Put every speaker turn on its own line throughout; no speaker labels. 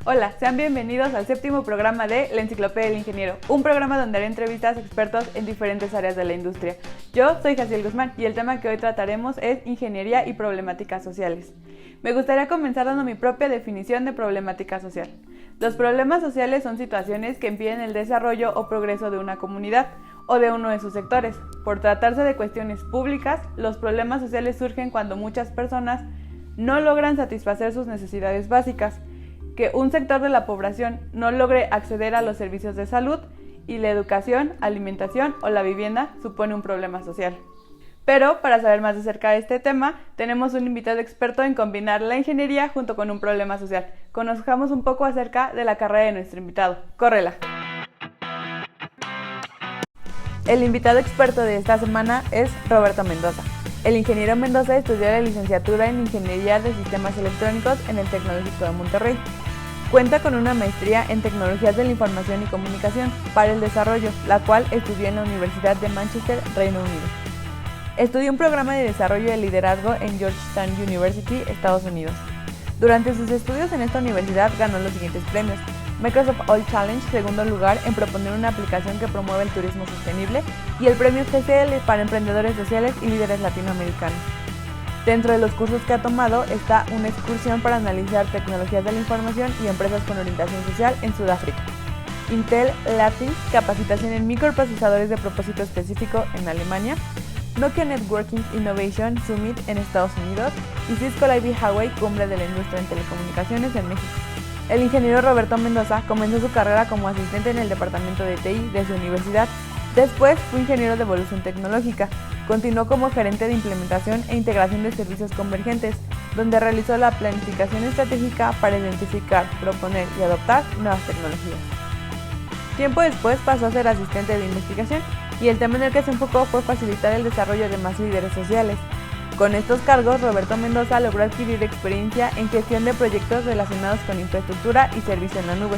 Hola, sean bienvenidos al séptimo programa de La Enciclopedia del Ingeniero, un programa donde haré entrevistas a expertos en diferentes áreas de la industria. Yo soy Jaciel Guzmán y el tema que hoy trataremos es ingeniería y problemáticas sociales. Me gustaría comenzar dando mi propia definición de problemática social. Los problemas sociales son situaciones que impiden el desarrollo o progreso de una comunidad o de uno de sus sectores. Por tratarse de cuestiones públicas, los problemas sociales surgen cuando muchas personas no logran satisfacer sus necesidades básicas, que un sector de la población no logre acceder a los servicios de salud y la educación, alimentación o la vivienda supone un problema social. Pero para saber más de cerca de este tema, tenemos un invitado experto en combinar la ingeniería junto con un problema social. Conozcamos un poco acerca de la carrera de nuestro invitado. ¡Córrela! El invitado experto de esta semana es Roberto Mendoza. El ingeniero Mendoza estudió la licenciatura en Ingeniería de Sistemas Electrónicos en el Tecnológico de Monterrey. Cuenta con una maestría en Tecnologías de la Información y Comunicación para el Desarrollo, la cual estudió en la Universidad de Manchester, Reino Unido. Estudió un programa de desarrollo de liderazgo en Georgetown University, Estados Unidos. Durante sus estudios en esta universidad ganó los siguientes premios: Microsoft All Challenge, segundo lugar en proponer una aplicación que promueve el turismo sostenible, y el premio TCL para emprendedores sociales y líderes latinoamericanos. Dentro de los cursos que ha tomado está una excursión para analizar tecnologías de la información y empresas con orientación social en Sudáfrica, Intel Latin, capacitación en microprocesadores de propósito específico en Alemania, Nokia Networking Innovation Summit en Estados Unidos y Cisco Live Hawaii, cumbre de la industria en telecomunicaciones en México. El ingeniero Roberto Mendoza comenzó su carrera como asistente en el departamento de TI de su universidad. Después fue ingeniero de evolución tecnológica. Continuó como gerente de implementación e integración de servicios convergentes, donde realizó la planificación estratégica para identificar, proponer y adoptar nuevas tecnologías. Tiempo después pasó a ser asistente de investigación y el tema en el que se enfocó fue facilitar el desarrollo de más líderes sociales. Con estos cargos, Roberto Mendoza logró adquirir experiencia en gestión de proyectos relacionados con infraestructura y servicio en la nube,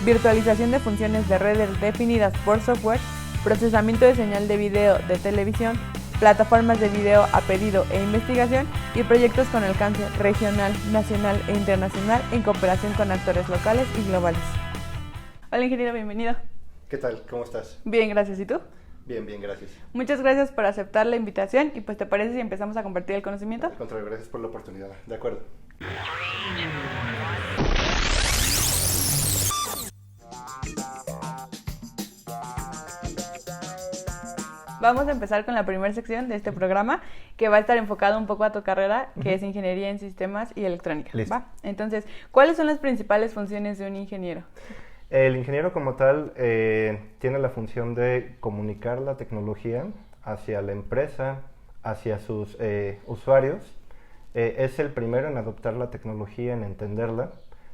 virtualización de funciones de redes definidas por software, procesamiento de señal de video de televisión, plataformas de video a pedido e investigación y proyectos con alcance regional, nacional e internacional en cooperación con actores locales y globales. Hola ingeniero, bienvenido.
¿Qué tal? ¿Cómo estás?
Bien, gracias. ¿Y tú?
Bien, gracias.
Muchas gracias por aceptar la invitación y pues ¿te parece si empezamos a compartir el conocimiento?
Al contrario, gracias por la oportunidad. De acuerdo.
Vamos a empezar con la primera sección de este programa, que va a estar enfocado un poco a tu carrera, que es Ingeniería en Sistemas y Electrónica.
Listo.
¿Va? Entonces, ¿cuáles son las principales funciones de un ingeniero?
El ingeniero como tal tiene la función de comunicar la tecnología hacia la empresa, hacia sus usuarios. Es el primero en adoptar la tecnología, en entenderla,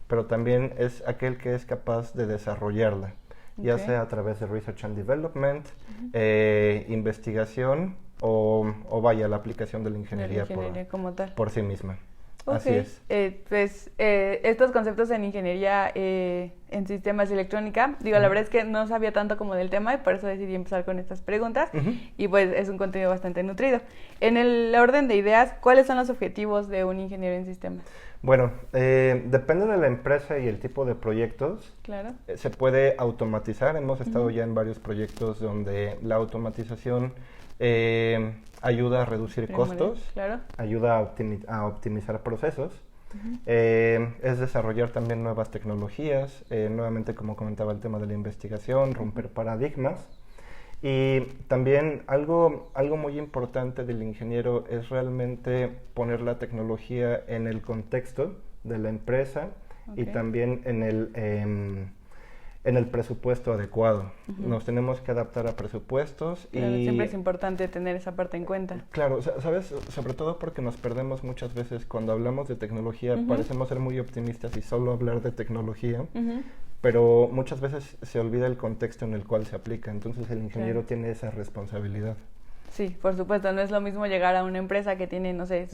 pero también es aquel que es capaz de desarrollarla. Ya sea a través de Research and Development, investigación o vaya, la aplicación de la ingeniería,
como tal.
Por sí misma.
Okay.
Así es.
Estos conceptos en ingeniería en sistemas y electrónica, la verdad es que no sabía tanto como del tema y por eso decidí empezar con estas preguntas y pues es un contenido bastante nutrido. En el orden de ideas, ¿cuáles son los objetivos de un ingeniero en sistemas?
Bueno, depende de la empresa y el tipo de proyectos.
Claro.
Se puede automatizar. Hemos estado ya en varios proyectos donde la automatización ayuda a reducir costos,
claro.
Ayuda a optimizar procesos. Es desarrollar también nuevas tecnologías, nuevamente como comentaba el tema de la investigación, romper paradigmas. Y también algo muy importante del ingeniero es realmente poner la tecnología en el contexto de la empresa y también en el presupuesto adecuado. Nos tenemos que adaptar a presupuestos.
Claro, siempre es importante tener esa parte en cuenta.
Claro, ¿sabes? Sobre todo porque nos perdemos muchas veces cuando hablamos de tecnología, parecemos ser muy optimistas y solo hablar de tecnología, pero muchas veces se olvida el contexto en el cual se aplica, entonces el ingeniero tiene esa responsabilidad.
Sí, por supuesto, no es lo mismo llegar a una empresa que tiene, no sé,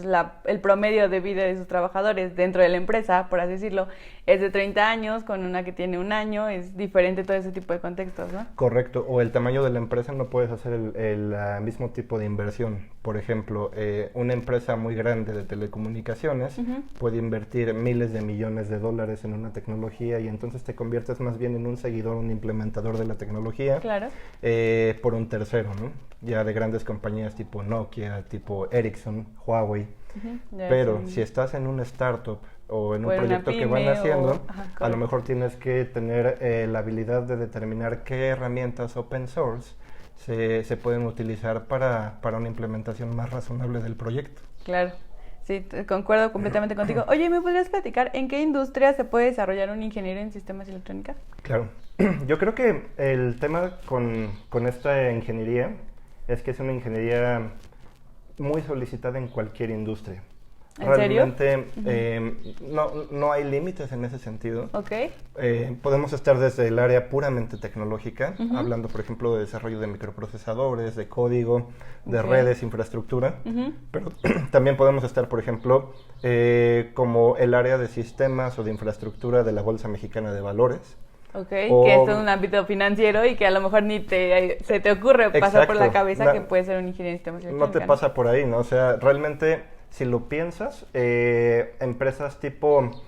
el promedio de vida de sus trabajadores dentro de la empresa, por así decirlo, es de 30 años, con una que tiene un año, es diferente todo ese tipo de contextos, ¿no?
Correcto, o el tamaño de la empresa no puedes hacer el mismo tipo de inversión. Por ejemplo, una empresa muy grande de telecomunicaciones puede invertir miles de millones de dólares en una tecnología y entonces te conviertes más bien en un seguidor, un implementador de la tecnología por un tercero, ¿no? Ya de grandes compañías tipo Nokia, tipo Ericsson, Huawei. Pero si estás en una startup o en un proyecto que van haciendo, a lo mejor tienes que tener la habilidad de determinar qué herramientas open source se pueden utilizar para una implementación más razonable del proyecto.
Claro, sí, concuerdo completamente contigo. Oye, ¿me podrías platicar en qué industria se puede desarrollar un ingeniero en sistemas electrónicos?
Claro, yo creo que el tema con esta ingeniería es que es una ingeniería muy solicitada en cualquier industria.
¿En
Realmente
serio?
no hay límites en ese sentido.
Okay.
Podemos estar desde el área puramente tecnológica, hablando por ejemplo de desarrollo de microprocesadores, de código, de redes, infraestructura, pero también podemos estar por ejemplo como el área de sistemas o de infraestructura de la Bolsa Mexicana de Valores.
Que es un ámbito financiero y que a lo mejor ni se te ocurre pasar por la cabeza que puede ser un ingeniero en sistemas electrónicos.
No te pasa por ahí, ¿no? O sea, realmente, si lo piensas, empresas tipo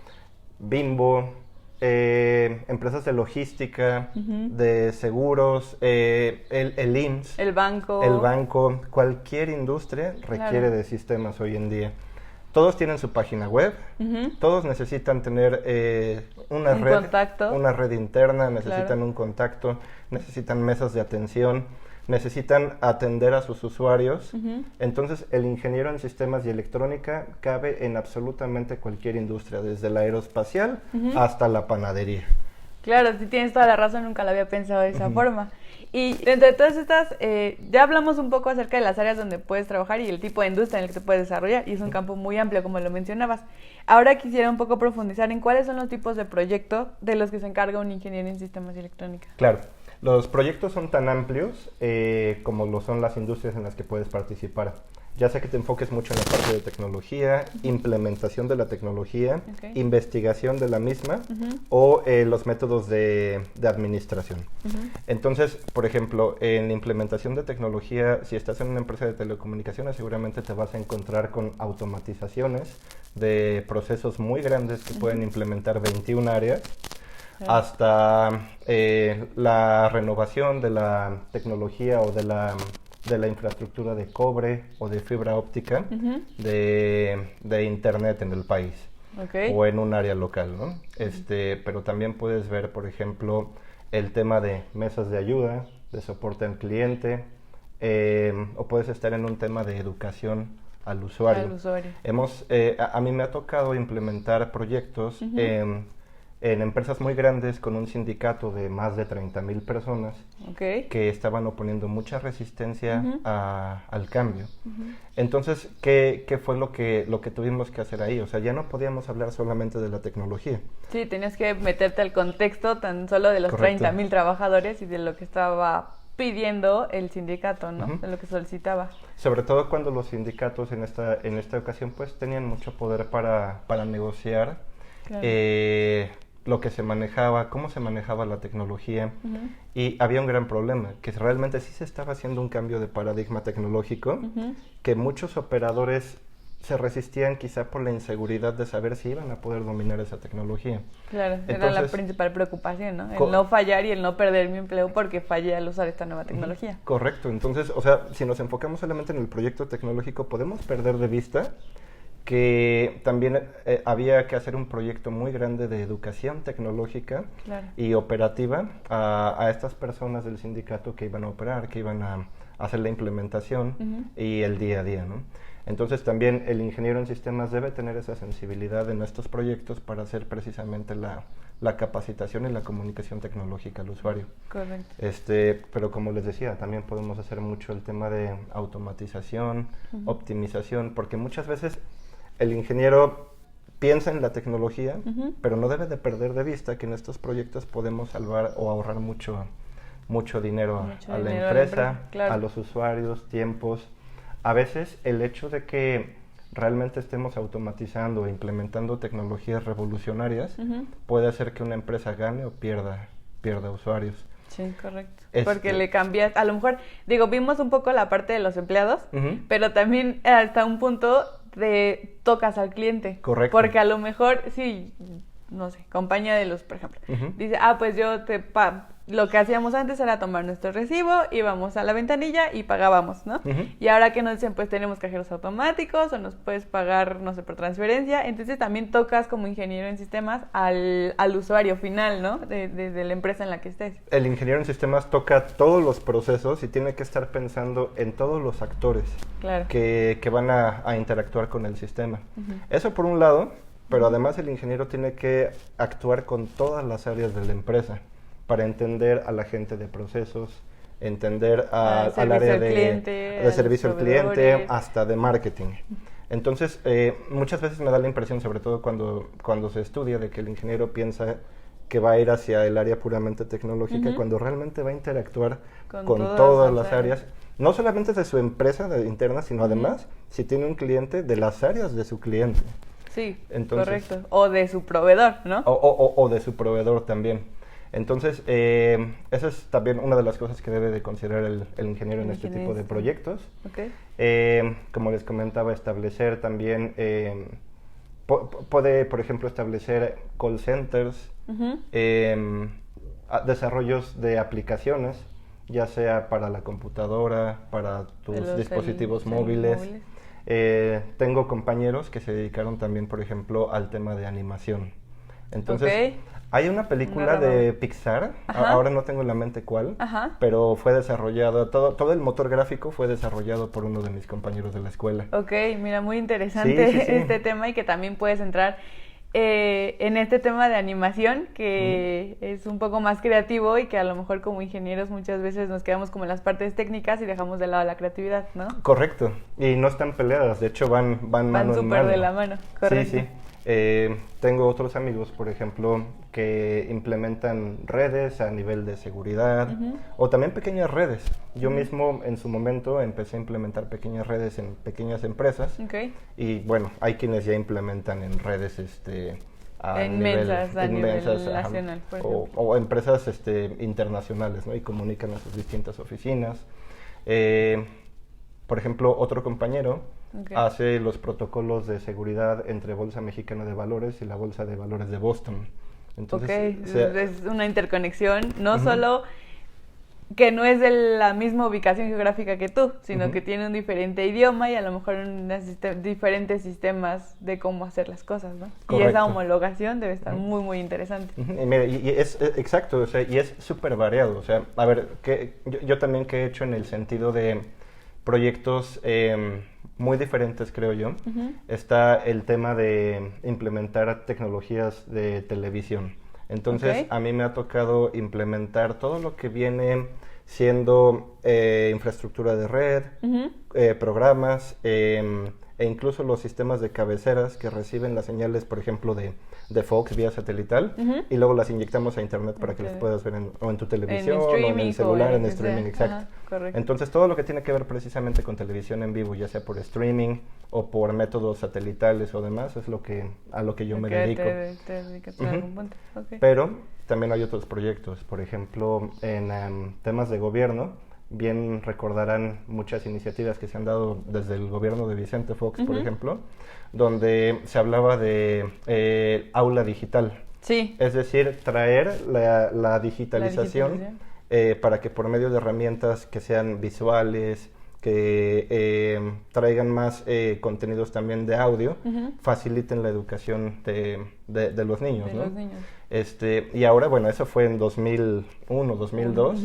Bimbo, empresas de logística, de seguros, el IMSS,
el banco,
cualquier industria requiere de sistemas hoy en día. Todos tienen su página web, todos necesitan tener una red interna, necesitan un contacto, necesitan mesas de atención, necesitan atender a sus usuarios. Entonces, el ingeniero en sistemas y electrónica cabe en absolutamente cualquier industria, desde la aeroespacial hasta la panadería.
Claro, sí tienes toda la razón, nunca lo había pensado de esa forma. Y dentro de todas estas, ya hablamos un poco acerca de las áreas donde puedes trabajar y el tipo de industria en el que te puedes desarrollar, y es un campo muy amplio, como lo mencionabas. Ahora quisiera un poco profundizar en cuáles son los tipos de proyectos de los que se encarga un ingeniero en sistemas y electrónica.
Claro, los proyectos son tan amplios como lo son las industrias en las que puedes participar. Ya sea que te enfoques mucho en la parte de tecnología, implementación de la tecnología, investigación de la misma o los métodos de administración. Entonces, por ejemplo, en implementación de tecnología, si estás en una empresa de telecomunicaciones, seguramente te vas a encontrar con automatizaciones de procesos muy grandes que pueden implementar 21 áreas. Hasta la renovación de la tecnología o de la infraestructura de cobre o de fibra óptica de internet en el país o en un área local, ¿no? Pero también puedes ver, por ejemplo, el tema de mesas de ayuda, de soporte al cliente, o puedes estar en un tema de educación al usuario. A mí me ha tocado implementar proyectos en empresas muy grandes con un sindicato de más de 30,000 personas que estaban oponiendo mucha resistencia al cambio. Entonces, ¿qué fue lo que tuvimos que hacer ahí? O sea, ya no podíamos hablar solamente de la tecnología.
Sí, tenías que meterte al contexto tan solo de los 30,000 trabajadores y de lo que estaba pidiendo el sindicato, ¿no? De lo que solicitaba.
Sobre todo cuando los sindicatos en esta ocasión pues tenían mucho poder para negociar. Lo que se manejaba, cómo se manejaba la tecnología, y había un gran problema, que realmente sí se estaba haciendo un cambio de paradigma tecnológico, que muchos operadores se resistían quizá por la inseguridad de saber si iban a poder dominar esa tecnología.
Claro, era la principal preocupación, ¿no? El no fallar y el no perder mi empleo porque fallé al usar esta nueva tecnología.
Correcto, entonces, o sea, si nos enfocamos solamente en el proyecto tecnológico, podemos perder de vista que también había que hacer un proyecto muy grande de educación tecnológica y operativa a estas personas del sindicato que iban a operar, que iban a hacer la implementación y el día a día, ¿no? Entonces también el ingeniero en sistemas debe tener esa sensibilidad en estos proyectos para hacer precisamente la capacitación y la comunicación tecnológica al usuario.
Correcto.
Pero como les decía, también podemos hacer mucho el tema de automatización, optimización, porque muchas veces el ingeniero piensa en la tecnología, pero no debe de perder de vista que en estos proyectos podemos salvar o ahorrar mucho dinero a la empresa, a los usuarios, tiempos. A veces el hecho de que realmente estemos automatizando e implementando tecnologías revolucionarias puede hacer que una empresa gane o pierda usuarios.
Sí, correcto. Porque le cambias, a lo mejor, digo, vimos un poco la parte de los empleados, pero también hasta un punto de tocas al cliente.
Correcto.
Porque a lo mejor, sí, no sé, compañía de luz, por ejemplo, dice, pues lo que hacíamos antes era tomar nuestro recibo, íbamos a la ventanilla y pagábamos, ¿no? Y ahora que nos dicen, pues tenemos cajeros automáticos o nos puedes pagar, no sé, por transferencia, entonces también tocas como ingeniero en sistemas al usuario final, ¿no? De la empresa en la que estés.
El ingeniero en sistemas toca todos los procesos y tiene que estar pensando en todos los actores que van a interactuar con el sistema. Eso por un lado, pero además el ingeniero tiene que actuar con todas las áreas de la empresa para entender a la gente de procesos, entender al área de servicio al cliente, hasta de marketing. Entonces, muchas veces me da la impresión, sobre todo cuando se estudia, de que el ingeniero piensa que va a ir hacia el área puramente tecnológica, cuando realmente va a interactuar con todas las áreas, no solamente de su empresa interna, sino además, si tiene un cliente, de las áreas de su cliente.
Sí, entonces, correcto. O de su proveedor, ¿no?
O de su proveedor también. Entonces, esa es también una de las cosas que debe de considerar el ingeniero en este tipo de proyectos. Como les comentaba, establecer también, puede, por ejemplo, establecer call centers, desarrollos de aplicaciones, ya sea para la computadora, para tus dispositivos móviles. Tengo compañeros que se dedicaron también, por ejemplo, al tema de animación. Entonces, hay una película de Pixar, ahora no tengo en la mente cuál, pero fue desarrollada, todo el motor gráfico fue desarrollado por uno de mis compañeros de la escuela.
Mira, muy interesante este tema, y que también puedes entrar en este tema de animación, que es un poco más creativo y que a lo mejor como ingenieros muchas veces nos quedamos como en las partes técnicas y dejamos de lado la creatividad, ¿no?
Correcto, y no están peleadas, de hecho van mano en mano. Van
súper de la mano, correcto.
Sí. Tengo otros amigos, por ejemplo, que implementan redes a nivel de seguridad, o también pequeñas redes. Yo mismo en su momento empecé a implementar pequeñas redes en pequeñas empresas, y bueno, hay quienes ya implementan en redes a nivel nacional, o empresas internacionales, ¿no? Y comunican a sus distintas oficinas. Por ejemplo, otro compañero hace los protocolos de seguridad entre Bolsa Mexicana de Valores y la Bolsa de Valores de Boston. Entonces,
es una interconexión, no solo que no es de la misma ubicación geográfica que tú, sino que tiene un diferente idioma y a lo mejor diferentes sistemas de cómo hacer las cosas, ¿no? Correcto. Y esa homologación debe estar muy, muy interesante.
Y mira, y es exacto, o sea, y es súper variado. O sea, a ver, yo también que he hecho en el sentido de proyectos muy diferentes, creo yo. Está el tema de implementar tecnologías de televisión. Entonces, a mí me ha tocado implementar todo lo que viene siendo infraestructura de red, programas, e incluso los sistemas de cabeceras que reciben las señales, por ejemplo, de Fox vía satelital, y luego las inyectamos a internet para que las puedas ver en tu televisión, o en el celular, en streaming, exacto. Entonces, todo lo que tiene que ver precisamente con televisión en vivo, ya sea por streaming o por métodos satelitales o demás, es a lo que yo me dedico. Pero también hay otros proyectos, por ejemplo, en temas de gobierno. Bien recordarán muchas iniciativas que se han dado desde el gobierno de Vicente Fox, por ejemplo, donde se hablaba de aula digital.
Sí.
Es decir, traer la digitalización para que por medio de herramientas que sean visuales, que traigan más contenidos también de audio, faciliten la educación de los niños, ¿no? Los niños. Y ahora, bueno, eso fue en 2001, 2002,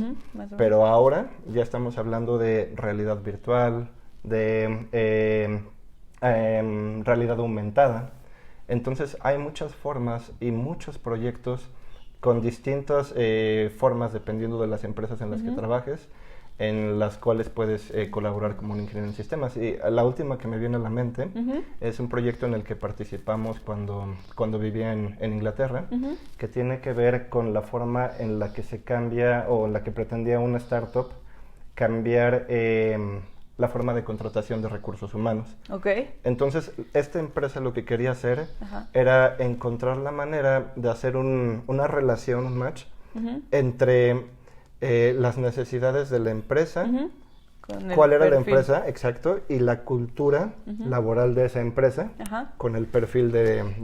pero ahora ya estamos hablando de realidad virtual, de realidad aumentada. Entonces hay muchas formas y muchos proyectos con distintas formas, dependiendo de las empresas en las que trabajes, en las cuales puedes colaborar como un ingeniero en sistemas. Y la última que me viene a la mente es un proyecto en el que participamos cuando vivía en Inglaterra, que tiene que ver con la forma en la que se cambia, o en la que pretendía una startup cambiar la forma de contratación de recursos humanos. Entonces, esta empresa lo que quería hacer era encontrar la manera de hacer una relación, un match, entre las necesidades de la empresa,
Con el
cuál era la
perfil.
empresa, exacto, y la cultura laboral de esa empresa
Ajá.
con el perfil del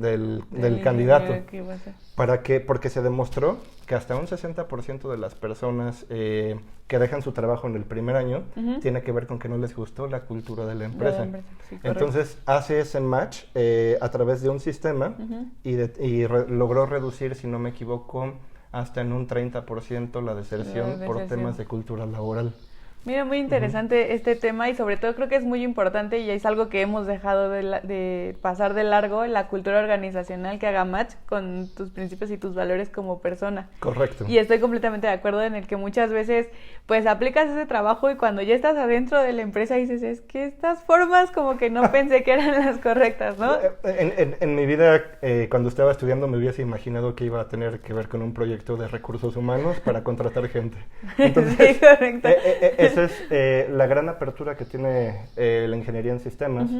Del
candidato.
ingeniero que iba a ser.
Porque se demostró que hasta un 60% de las personas que dejan su trabajo en el primer año tiene que ver con que no les gustó la cultura de la empresa.
Sí, correcto.
Entonces hace ese match a través de un sistema y logró reducir, si no me equivoco, hasta en un 30% la deserción por temas de cultura laboral.
Mira, muy interesante este tema y sobre todo creo que es muy importante y es algo que hemos dejado de pasar de largo, la cultura organizacional que haga match con tus principios y tus valores como persona.
Correcto.
Y estoy completamente de acuerdo en el que muchas veces pues aplicas ese trabajo y cuando ya estás adentro de la empresa dices, es que estas formas como que no pensé que eran las correctas, ¿no?
En mi vida, cuando estaba estudiando, me hubiese imaginado que iba a tener que ver con un proyecto de recursos humanos para contratar gente. Entonces,
sí, correcto.
Esa es la gran apertura que tiene la ingeniería en sistemas.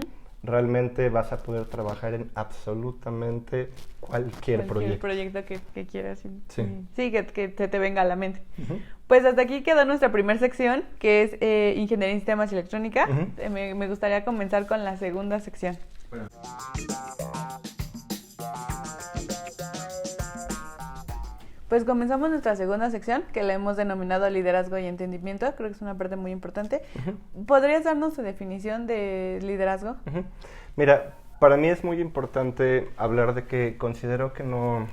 Realmente vas a poder trabajar en absolutamente cualquier
proyecto que quieras.
Sí,
que se te venga a la mente. Pues hasta aquí quedó nuestra primera sección, que es Ingeniería en Sistemas y Electrónica. Me gustaría comenzar con la segunda sección.
Bueno.
Pues comenzamos nuestra segunda sección, que la hemos denominado liderazgo y entendimiento. Creo que es una parte muy importante. ¿Podrías darnos tu definición de liderazgo?
Mira, para mí es muy importante hablar de que considero que no...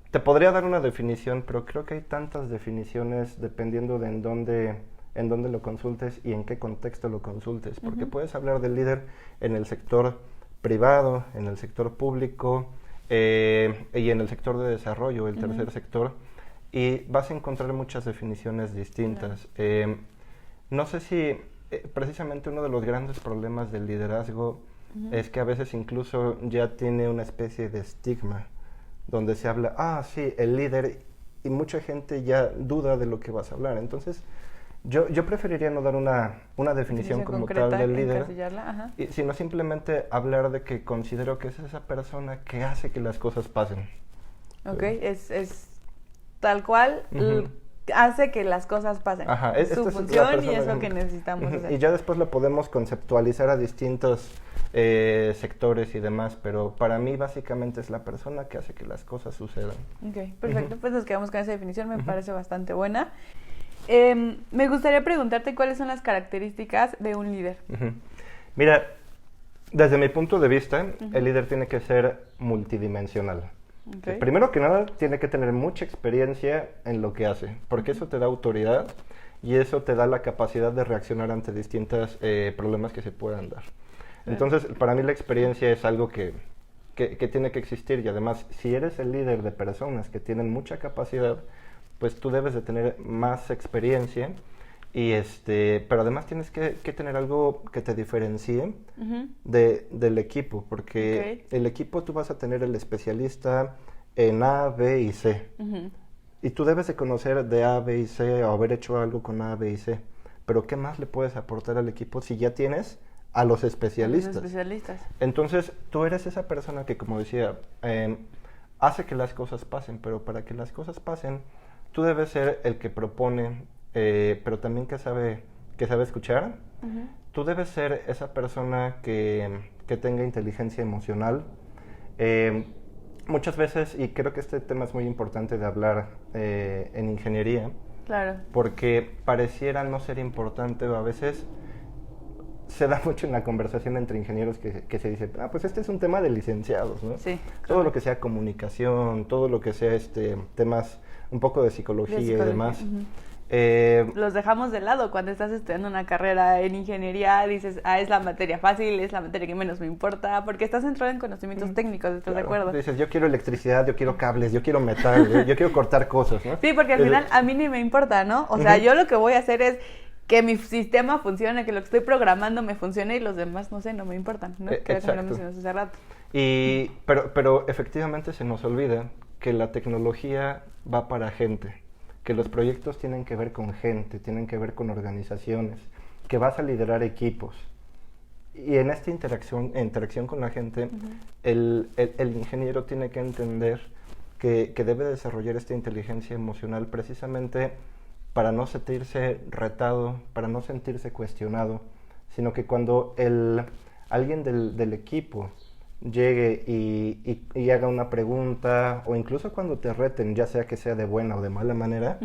Te podría dar una definición, pero creo que hay tantas definiciones dependiendo de en dónde lo consultes y en qué contexto lo consultes. Porque puedes hablar del líder en el sector privado, en el sector público... y en el sector de desarrollo, el tercer sector, y vas a encontrar muchas definiciones distintas. No sé si precisamente uno de los grandes problemas del liderazgo es que a veces incluso ya tiene una especie de estigma, donde se habla, sí, el líder, y mucha gente ya duda de lo que vas a hablar. Entonces, yo preferiría no dar una definición como tal del líder, sino simplemente hablar de que considero que es esa persona que hace que las cosas pasen.
Ok, es tal cual, hace que las cosas pasen. Es su función y es lo que necesitamos hacer.
Y ya después lo podemos conceptualizar a distintos sectores y demás, pero para mí básicamente es la persona que hace que las cosas sucedan.
Ok, perfecto, pues nos quedamos con esa definición, me parece bastante buena. Me gustaría preguntarte cuáles son las características de un líder.
Mira, desde mi punto de vista, el líder tiene que ser multidimensional. Primero que nada, tiene que tener mucha experiencia en lo que hace, porque eso te da autoridad y eso te da la capacidad de reaccionar ante distintos problemas que se puedan dar. Entonces, para mí la experiencia es algo que tiene que existir y además, si eres el líder de personas que tienen mucha capacidad, pues tú debes de tener más experiencia y pero además tienes que tener algo que te diferencie del equipo, porque el equipo tú vas a tener el especialista en A, B y C. Y tú debes de conocer de A, B y C o haber hecho algo con A, B y C. Pero ¿qué más le puedes aportar al equipo si ya tienes a los especialistas? Entonces tú eres esa persona que, como decía, hace que las cosas pasen, pero para que las cosas pasen tú debes ser el que propone, pero también que sabe escuchar. Tú debes ser esa persona que tenga inteligencia emocional. Muchas veces, y creo que este tema es muy importante de hablar en ingeniería, porque pareciera no ser importante o a veces se da mucho en la conversación entre ingenieros que se dice, pues este es un tema de licenciados, ¿no?
Sí.
Todo lo que sea comunicación, todo lo que sea temas un poco de psicología y demás.
Los dejamos de lado cuando estás estudiando una carrera en ingeniería, dices, es la materia fácil, es la materia que menos me importa, porque estás entrado en conocimientos técnicos, ¿estás de acuerdo?
Dices, yo quiero electricidad, yo quiero cables, yo quiero metal, yo quiero cortar cosas, ¿no?
Sí, porque al final a mí ni me importa, ¿no? O sea, yo lo que voy a hacer es que mi sistema funcione, que lo que estoy programando me funcione y los demás, no sé, no me importan, ¿no? Que era como lo mencionaste hace rato.
Pero efectivamente se nos olvida que la tecnología va para gente, que los proyectos tienen que ver con gente, tienen que ver con organizaciones, que vas a liderar equipos. Y en esta interacción con la gente, el ingeniero tiene que entender que debe desarrollar esta inteligencia emocional precisamente para no sentirse retado, para no sentirse cuestionado, sino que cuando alguien del equipo llegue y haga una pregunta, o incluso cuando te reten, ya sea que sea de buena o de mala manera,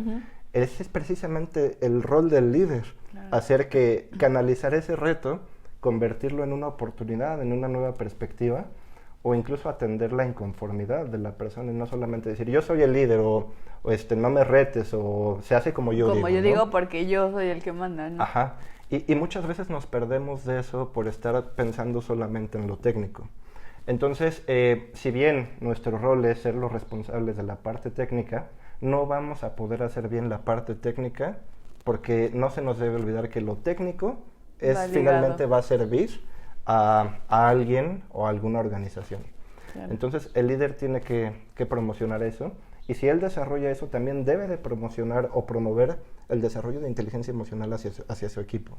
ese es precisamente el rol del líder, hacer que canalizar ese reto, convertirlo en una oportunidad, en una nueva perspectiva, o incluso atender la inconformidad de la persona y no solamente decir yo soy el líder o no me retes o se hace como yo digo.
Como yo digo porque yo soy el que manda, ¿no?
Ajá. Y muchas veces nos perdemos de eso por estar pensando solamente en lo técnico. Entonces, si bien nuestro rol es ser los responsables de la parte técnica, no vamos a poder hacer bien la parte técnica porque no se nos debe olvidar que lo técnico finalmente va a servir a alguien o a alguna organización. Claro. Entonces, el líder tiene que promocionar eso. Y si él desarrolla eso, también debe de promocionar o promover el desarrollo de inteligencia emocional hacia su equipo.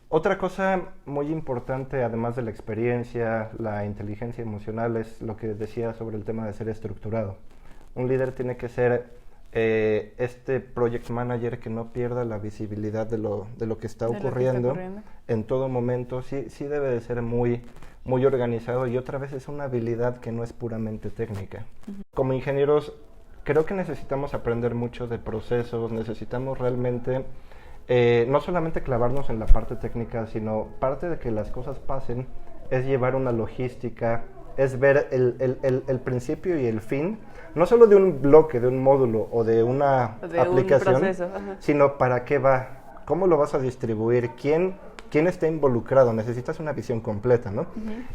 Otra cosa muy importante, además de la experiencia, la inteligencia emocional, es lo que decía sobre el tema de ser estructurado. Un líder tiene que ser project manager que no pierda la visibilidad de lo que está ocurriendo en todo momento. Sí debe de ser muy organizado, y otra vez es una habilidad que no es puramente técnica. Como ingenieros, creo que necesitamos aprender mucho de procesos, necesitamos realmente no solamente clavarnos en la parte técnica, sino parte de que las cosas pasen es llevar una logística, es ver el principio y el fin, no solo de un bloque, de un módulo o de una aplicación,
un proceso,
sino para qué va, cómo lo vas a distribuir, quién está involucrado. Necesitas una visión completa, ¿no?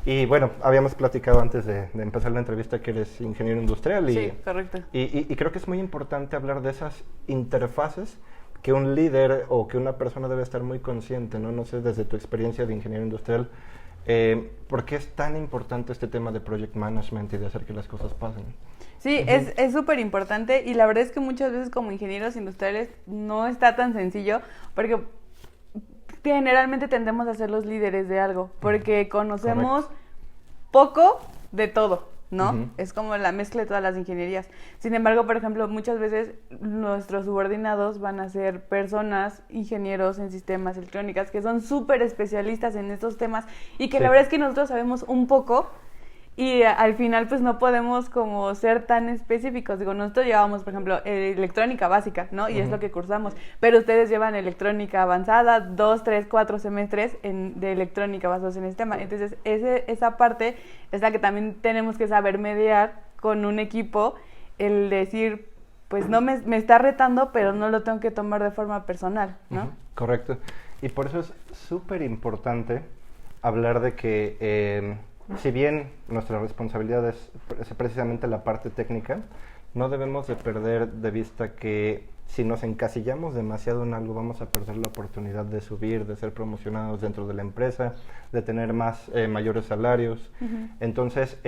Y bueno, habíamos platicado antes de empezar la entrevista que eres ingeniero industrial.
Sí, correcto.
Y creo que es muy importante hablar de esas interfaces que un líder o que una persona debe estar muy consciente, ¿no? No sé, desde tu experiencia de ingeniero industrial, ¿por qué es tan importante este tema de project management y de hacer que las cosas pasen?
Sí, es súper importante, y la verdad es que muchas veces como ingenieros industriales no está tan sencillo, porque generalmente tendemos a ser los líderes de algo, porque conocemos poco de todo, ¿no? Es como la mezcla de todas las ingenierías. Sin embargo, por ejemplo, muchas veces nuestros subordinados van a ser personas, ingenieros en sistemas electrónicos, que son súper especialistas en estos temas, y que la verdad es que nosotros sabemos un poco, y al final pues no podemos como ser tan específicos. Digo, nosotros llevamos, por ejemplo, electrónica básica, ¿no? Y es lo que cursamos, pero ustedes llevan electrónica avanzada, 2, 3, 4 semestres de electrónica basados en el sistema. Entonces esa parte es la que también tenemos que saber mediar con un equipo, el decir, pues no me está retando, pero no lo tengo que tomar de forma personal, ¿no?
Correcto. Y por eso es súper importante hablar de que si bien nuestra responsabilidad es precisamente la parte técnica, no debemos de perder de vista que si nos encasillamos demasiado en algo, vamos a perder la oportunidad de subir, de ser promocionados dentro de la empresa, de tener mayores salarios. Entonces,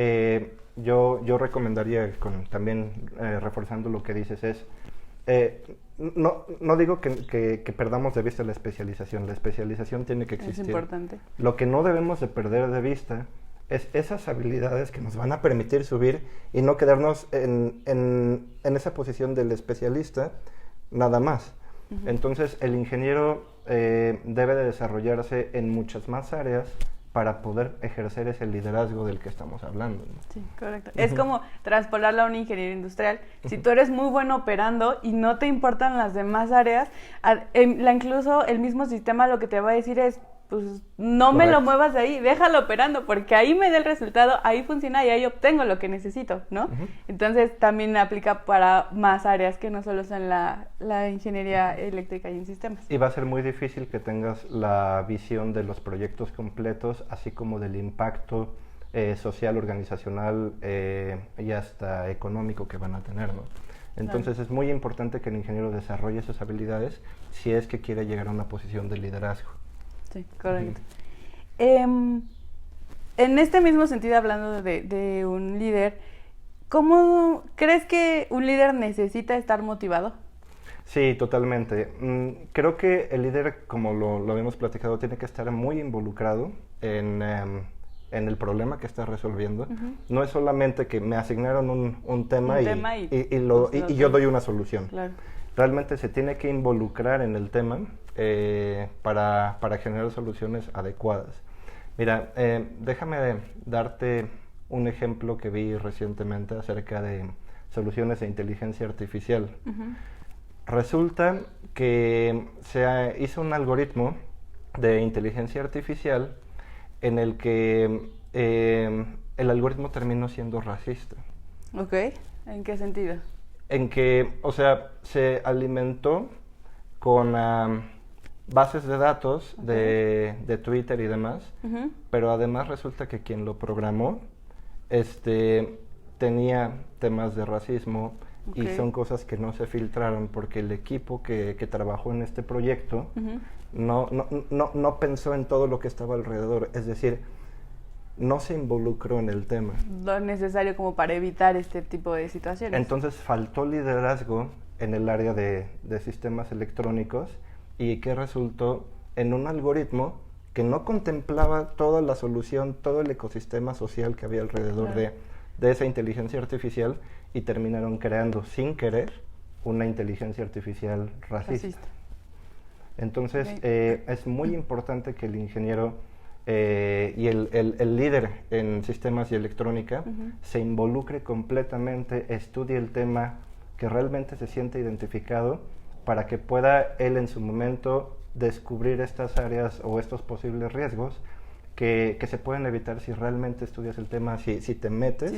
yo recomendaría, también reforzando lo que dices, no digo que perdamos de vista la especialización tiene que existir.
Es importante.
Lo que no debemos de perder de vista es esas habilidades que nos van a permitir subir y no quedarnos en esa posición del especialista nada más. Entonces, el ingeniero debe de desarrollarse en muchas más áreas para poder ejercer ese liderazgo del que estamos hablando, ¿no?
Sí, correcto. Es como traspolarlo a un ingeniero industrial. Si tú eres muy bueno operando y no te importan las demás áreas, incluso el mismo sistema lo que te va a decir es, pues no me lo muevas de ahí, déjalo operando, porque ahí me da el resultado, ahí funciona y ahí obtengo lo que necesito, ¿no? Entonces también aplica para más áreas que no solo son la ingeniería eléctrica y en sistemas.
Y va a ser muy difícil que tengas la visión de los proyectos completos, así como del impacto social, organizacional y hasta económico que van a tener, ¿no? Entonces es muy importante que el ingeniero desarrolle esas habilidades si es que quiere llegar a una posición de liderazgo.
Sí, correcto. En este mismo sentido, hablando de un líder, ¿cómo crees que un líder necesita estar motivado?
Sí, totalmente. Creo que el líder, como lo habíamos platicado, tiene que estar muy involucrado en el problema que está resolviendo. No es solamente que me asignaron un tema y yo doy una solución.
Claro.
realmente se tiene que involucrar en el tema para generar soluciones adecuadas. Mira, déjame darte un ejemplo que vi recientemente acerca de soluciones de inteligencia artificial. Resulta que se hizo un algoritmo de inteligencia artificial en el que el algoritmo terminó siendo racista.
Ok, ¿en qué sentido?
En que, o sea, se alimentó con bases de datos de Twitter y demás, pero además resulta que quien lo programó tenía temas de racismo y son cosas que no se filtraron porque el equipo que trabajó en este proyecto no pensó en todo lo que estaba alrededor, es decir, no se involucró en el tema.
Lo necesario como para evitar este tipo de situaciones.
Entonces faltó liderazgo en el área de sistemas electrónicos y que resultó en un algoritmo que no contemplaba toda la solución, todo el ecosistema social que había alrededor de esa inteligencia artificial y terminaron creando sin querer una inteligencia artificial racista. Entonces es muy importante que el ingeniero y el líder en sistemas y electrónica se involucre completamente, estudie el tema, que realmente se siente identificado para que pueda él en su momento descubrir estas áreas o estos posibles riesgos que se pueden evitar si realmente estudias el tema, si te metes,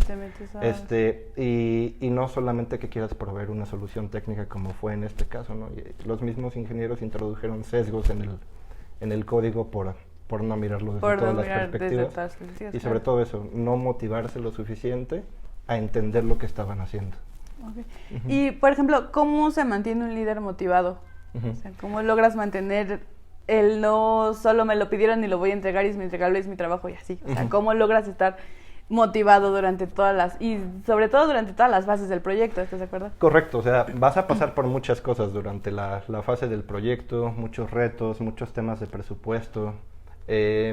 y no solamente que quieras proveer una solución técnica como fue en este caso, ¿no? Y los mismos ingenieros introdujeron sesgos en el código por no mirarlo desde todas las perspectivas y sobre todo eso, no motivarse lo suficiente a entender lo que estaban haciendo.
Y, por ejemplo, ¿cómo se mantiene un líder motivado? O sea, ¿cómo logras mantener el no solo me lo pidieron y lo voy a entregar y es mi entregable, es mi trabajo y así? O sea, ¿cómo logras estar motivado durante y sobre todo durante todas las fases del proyecto? ¿Estás de acuerdo?
Correcto, o sea, vas a pasar por muchas cosas durante la fase del proyecto, muchos retos, muchos temas de presupuesto.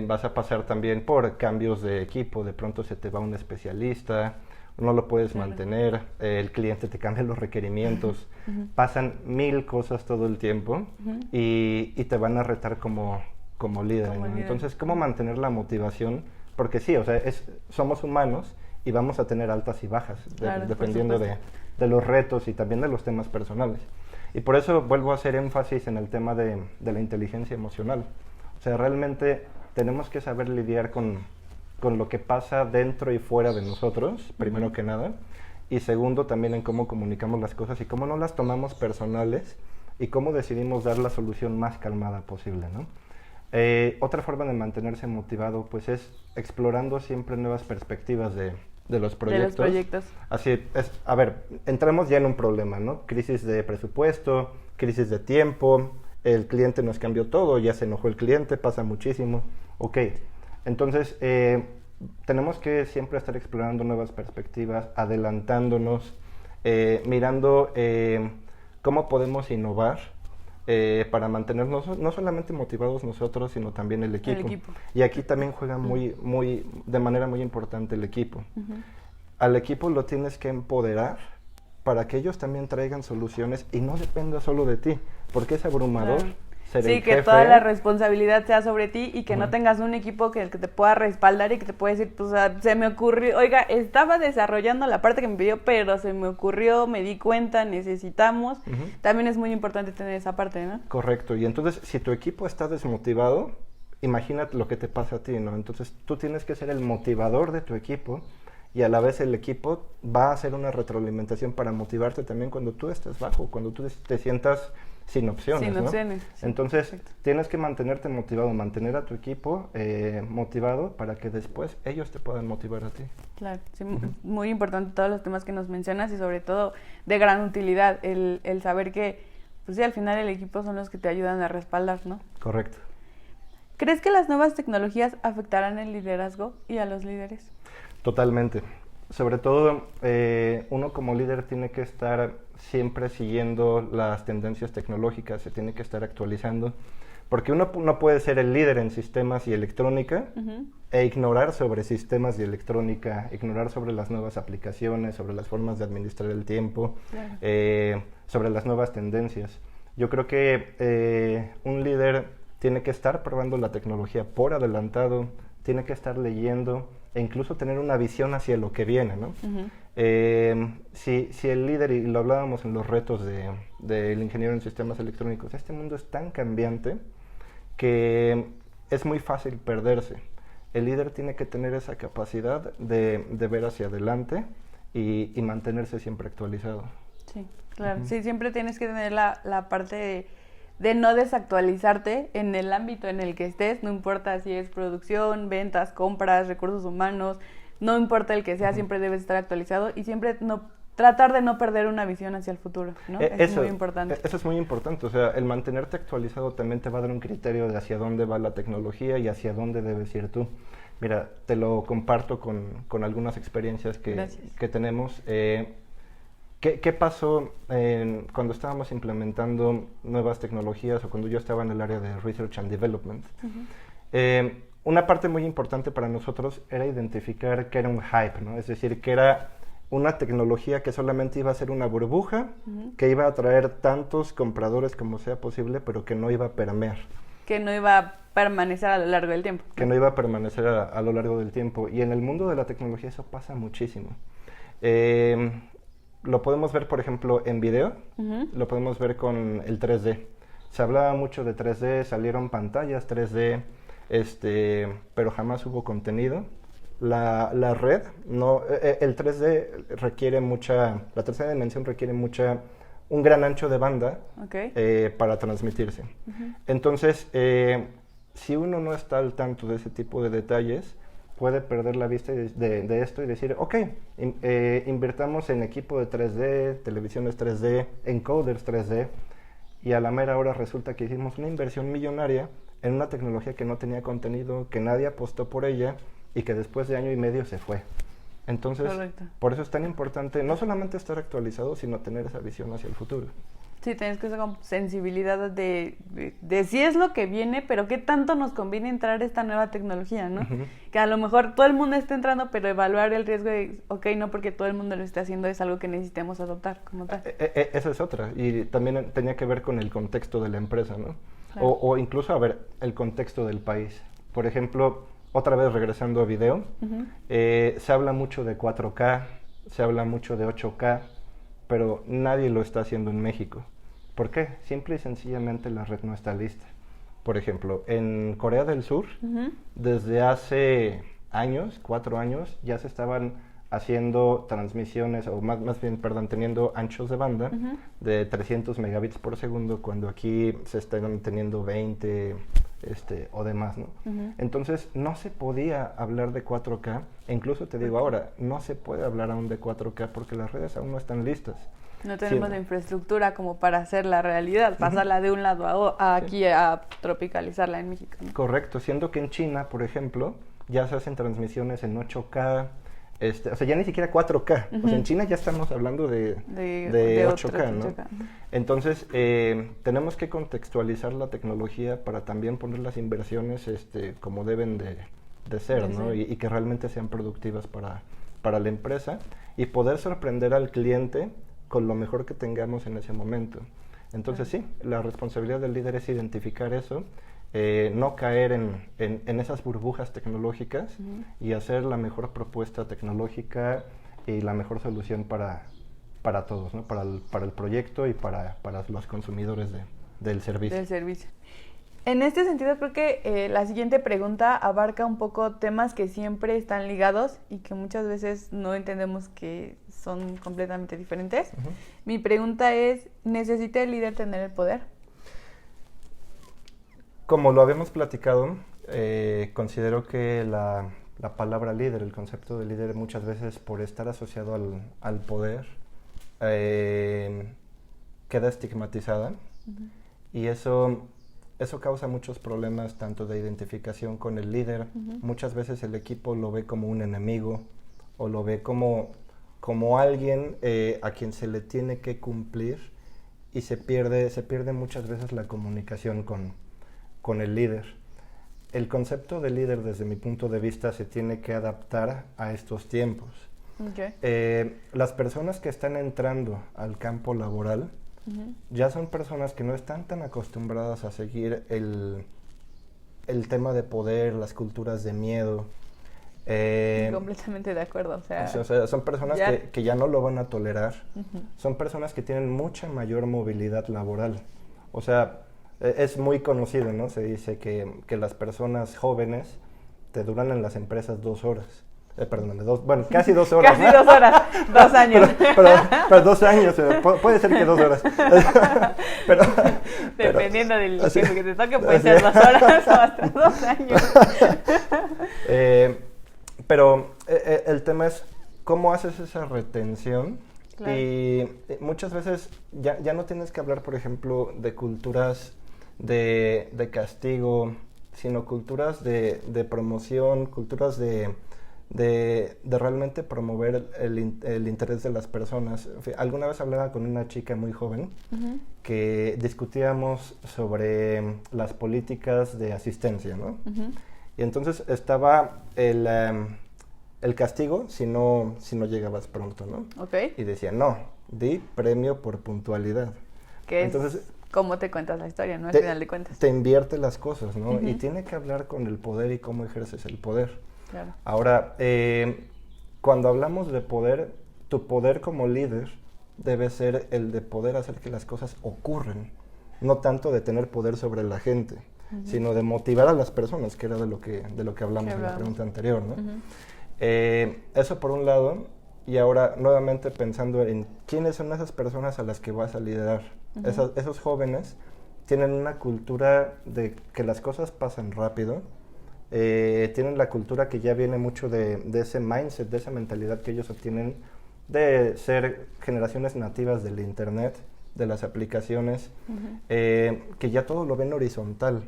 Vas a pasar también por cambios de equipo, de pronto se te va un especialista, no lo puedes mantener, el cliente te cambia los requerimientos, pasan 1000 cosas todo el tiempo y te van a retar como líder, ¿no? Entonces, ¿cómo mantener la motivación? Porque sí, o sea, somos humanos y vamos a tener altas y bajas, dependiendo de los retos y también de los temas personales. Y por eso vuelvo a hacer énfasis en el tema de la inteligencia emocional. O sea, realmente tenemos que saber lidiar con lo que pasa dentro y fuera de nosotros, primero que nada, y segundo también en cómo comunicamos las cosas y cómo no las tomamos personales y cómo decidimos dar la solución más calmada posible, ¿no? Otra forma de mantenerse motivado pues es explorando siempre nuevas perspectivas de los proyectos.
De los proyectos.
Así es, a ver, entramos ya en un problema, ¿no? Crisis de presupuesto, crisis de tiempo, el cliente nos cambió todo, ya se enojó el cliente, pasa muchísimo. Ok, entonces tenemos que siempre estar explorando nuevas perspectivas, adelantándonos, mirando cómo podemos innovar para mantenernos no solamente motivados nosotros, sino también el equipo. Y aquí también juega de manera muy importante el equipo. Al equipo lo tienes que empoderar para que ellos también traigan soluciones y no dependa solo de ti, porque es abrumador ser el jefe.
Sí, que toda la responsabilidad sea sobre ti y que no tengas un equipo que te pueda respaldar y que te pueda decir, pues, se me ocurrió, oiga, estaba desarrollando la parte que me pidió, pero se me ocurrió, me di cuenta, necesitamos. También es muy importante tener esa parte, ¿no?
Correcto, y entonces si tu equipo está desmotivado, imagínate lo que te pasa a ti, ¿no? Entonces tú tienes que ser el motivador de tu equipo y a la vez el equipo va a hacer una retroalimentación para motivarte también cuando tú estés bajo, cuando tú te sientas sin opciones, ¿no?
Sí.
Entonces tienes que mantenerte motivado, mantener a tu equipo motivado para que después ellos te puedan motivar a ti.
Claro, sí, muy importante todos los temas que nos mencionas y sobre todo de gran utilidad, el saber que, pues sí, al final el equipo son los que te ayudan a respaldar, ¿no?
Correcto.
¿Crees que las nuevas tecnologías afectarán el liderazgo y a los líderes?
Totalmente. Sobre todo, uno como líder tiene que estar siempre siguiendo las tendencias tecnológicas, se tiene que estar actualizando, Porque uno no puede ser el líder en sistemas y electrónica
Ujú.
e ignorar sobre sistemas y electrónica, ignorar sobre las nuevas aplicaciones, sobre las formas de administrar el tiempo,
Claro.
sobre las nuevas tendencias. Yo creo que un líder tiene que estar probando la tecnología por adelantado, tiene que estar leyendo e incluso tener una visión hacia lo que viene, ¿no?
Ujú.
Si el líder, y lo hablábamos en los retos del ingeniero en sistemas electrónicos, este mundo es tan cambiante que es muy fácil perderse. El líder tiene que tener esa capacidad de ver hacia adelante y mantenerse siempre actualizado.
Sí, claro.
Ujú.
Sí, siempre tienes que tener la parte de no desactualizarte en el ámbito en el que estés, no importa si es producción, ventas, compras, recursos humanos, no importa el que sea, siempre debes estar actualizado y siempre tratar de no perder una visión hacia el futuro, ¿no? Es muy importante.
Eso es muy importante, o sea, el mantenerte actualizado también te va a dar un criterio de hacia dónde va la tecnología y hacia dónde debes ir tú. Mira, te lo comparto con algunas experiencias que tenemos. ¿Qué pasó cuando estábamos implementando nuevas tecnologías o cuando yo estaba en el área de Research and Development?
Uh-huh.
Una parte muy importante para nosotros era identificar que era un hype, ¿no? Es decir, que era una tecnología que solamente iba a ser una burbuja,
Uh-huh.
que iba a atraer tantos compradores como sea posible, pero que no iba a permear.
Que no iba a permanecer a lo largo del tiempo.
Que no iba a permanecer a lo largo del tiempo. Y en el mundo de la tecnología eso pasa muchísimo. Lo podemos ver, por ejemplo, en video,
Uh-huh.
lo podemos ver con el 3D. Se hablaba mucho de 3D, salieron pantallas 3D, pero jamás hubo contenido. La red, no, el 3D requiere la tercera dimensión requiere un gran ancho de banda
Okay.
para transmitirse.
Uh-huh.
Entonces, si uno no está al tanto de ese tipo de detalles, puede perder la vista de esto y decir, ok, invertamos en equipo de 3D, televisiones 3D, encoders 3D, y a la mera hora resulta que hicimos una inversión millonaria en una tecnología que no tenía contenido, que nadie apostó por ella y que después de año y medio se fue. Entonces,
Correcto.
por eso es tan importante no solamente estar actualizado, sino tener esa visión hacia el futuro.
Sí, tienes que ser con sensibilidad de sí es lo que viene, pero qué tanto nos conviene entrar a esta nueva tecnología, ¿no?
Uh-huh.
Que a lo mejor todo el mundo está entrando, pero evaluar el riesgo de, ok, no porque todo el mundo lo esté haciendo es algo que necesitemos adoptar como tal.
Esa es otra, y también tenía que ver con el contexto de la empresa, ¿no?
Claro.
O incluso, a ver, el contexto del país. Por ejemplo, otra vez regresando a video,
Uh-huh.
se habla mucho de 4K, se habla mucho de 8K, pero nadie lo está haciendo en México. ¿Por qué? Simple y sencillamente la red no está lista. Por ejemplo, en Corea del Sur,
Uh-huh.
desde hace años, 4 años, ya se estaban haciendo transmisiones, o más bien, perdón, teniendo anchos de banda
Uh-huh.
de 300 megabits por segundo, cuando aquí se están teniendo 20 o demás, ¿no?
Uh-huh.
Entonces, no se podía hablar de 4K, e incluso te digo ahora, no se puede hablar aún de 4K porque las redes aún no están listas.
No tenemos
Sí.
la infraestructura como para hacer la realidad, pasarla de un lado a aquí a tropicalizarla en México, ¿no?
Correcto, siendo que en China, por ejemplo, ya se hacen transmisiones en 8K, o sea, ya ni siquiera 4K. O sea, en China ya estamos hablando de 8K, ¿no?
8K.
Entonces, tenemos que contextualizar la tecnología para también poner las inversiones como deben de ser, ¿no?
Sí.
Y que realmente sean productivas para la empresa y poder sorprender al cliente con lo mejor que tengamos en ese momento. Entonces, sí, la responsabilidad del líder es identificar eso, no caer en esas burbujas tecnológicas
Uh-huh.
y hacer la mejor propuesta tecnológica y la mejor solución para todos, ¿no? Para el proyecto y para los consumidores del servicio.
Del servicio. En este sentido, creo que la siguiente pregunta abarca un poco temas que siempre están ligados y que muchas veces no entendemos que son completamente diferentes.
Uh-huh.
Mi pregunta es, ¿necesita el líder tener el poder?
Como lo habíamos platicado, considero que la palabra líder, el concepto de líder, muchas veces por estar asociado al poder, queda estigmatizada.
Uh-huh.
Y eso causa muchos problemas, tanto de identificación con el líder.
Uh-huh.
Muchas veces el equipo lo ve como un enemigo o lo ve como alguien a quien se le tiene que cumplir y se pierde muchas veces la comunicación con el líder. El concepto de líder, desde mi punto de vista, se tiene que adaptar a estos tiempos.
Okay.
Las personas que están entrando al campo laboral ya son personas que no están tan acostumbradas a seguir el tema de poder, las culturas de miedo.
Completamente de acuerdo.
O sea, son personas que ya no lo van a tolerar. Son personas que tienen mucha mayor movilidad laboral. O sea, es muy conocido, ¿no? Se dice que las personas jóvenes te duran en las empresas 2 horas. Perdóname, casi 2 horas.
Casi 2 horas, 2 años.
pero 2 años, puede ser que 2 horas.
Dependiendo del jefe que te toque, puede ser 2 horas o hasta 2 años.
Pero el tema es cómo haces esa retención. Claro. Y muchas veces ya no tienes que hablar, por ejemplo, de culturas de castigo, sino culturas de promoción, culturas de realmente promover el interés de las personas. Alguna vez hablaba con una chica muy joven que discutíamos sobre las políticas de asistencia, ¿no? Y entonces estaba el castigo si no llegabas pronto, ¿no?
Okay.
Y decía, no, di premio por puntualidad.
Entonces, ¿cómo te cuentas la historia, no? Al final de cuentas.
Te invierte las cosas, ¿no? Y tiene que hablar con el poder y cómo ejerces el poder.
Claro.
Ahora, cuando hablamos de poder, tu poder como líder debe ser el de poder hacer que las cosas ocurran, no tanto de tener poder sobre la gente, sino de motivar a las personas, que era de lo que hablamos en la pregunta anterior, ¿no? Eso por un lado, y ahora nuevamente pensando en quiénes son esas personas a las que vas a liderar. Esos jóvenes tienen una cultura de que las cosas pasan rápido, tienen la cultura que ya viene mucho de ese mindset, de esa mentalidad que ellos obtienen de ser generaciones nativas del internet, de las aplicaciones, que ya todo lo ven horizontal.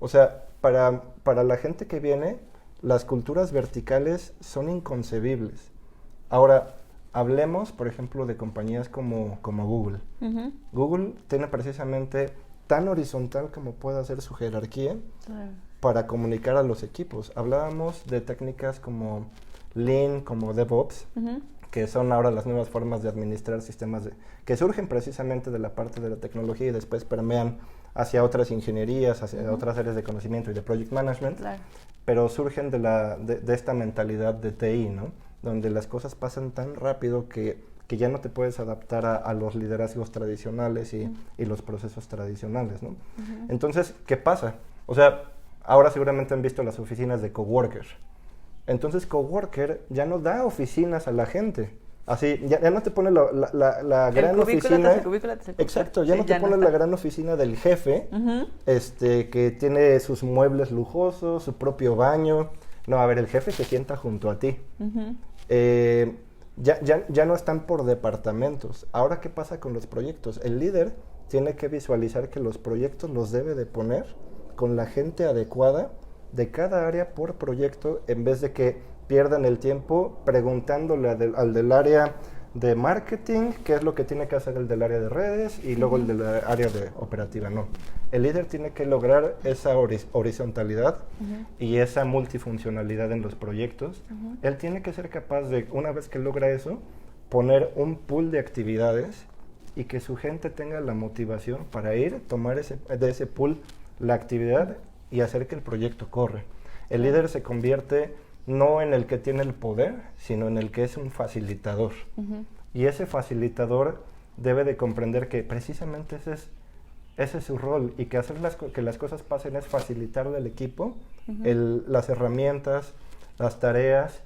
O sea, para la gente que viene, las culturas verticales son inconcebibles. Ahora, hablemos, por ejemplo, de compañías como Google. Google tiene precisamente tan horizontal como puede hacer su jerarquía para comunicar a los equipos. Hablábamos de técnicas como Lean, como DevOps, que son ahora las nuevas formas de administrar sistemas que surgen precisamente de la parte de la tecnología y después permean hacia otras ingenierías, hacia otras áreas de conocimiento y de project management, pero surgen de esta mentalidad de TI, ¿no? Donde las cosas pasan tan rápido que ya no te puedes adaptar a los liderazgos tradicionales y los procesos tradicionales, ¿no? Entonces, ¿qué pasa? O sea, ahora seguramente han visto las oficinas de Coworker. Entonces, Coworker ya no da oficinas a la gente. Así, ya no te pone la gran oficina. Exacto, ya no te pone la gran oficina del jefe, que tiene sus muebles lujosos, su propio baño. No, a ver, el jefe se sienta junto a ti. Ya no están por departamentos. Ahora, ¿qué pasa con los proyectos? El líder tiene que visualizar que los proyectos los debe de poner con la gente adecuada de cada área por proyecto, en vez de que pierdan el tiempo preguntándole al del área de marketing qué es lo que tiene que hacer el del área de redes y luego el del área de operativa. No, el líder tiene que lograr esa horizontalidad y esa multifuncionalidad en los proyectos. Él tiene que ser capaz de, una vez que logra eso, poner un pool de actividades y que su gente tenga la motivación para ir, tomar de ese pool la actividad y hacer que el proyecto corra. El líder se convierte no en el que tiene el poder, sino en el que es un facilitador. Y ese facilitador debe de comprender que precisamente ese es su rol, y que hacer que las cosas pasen es facilitarle al equipo las herramientas, las tareas.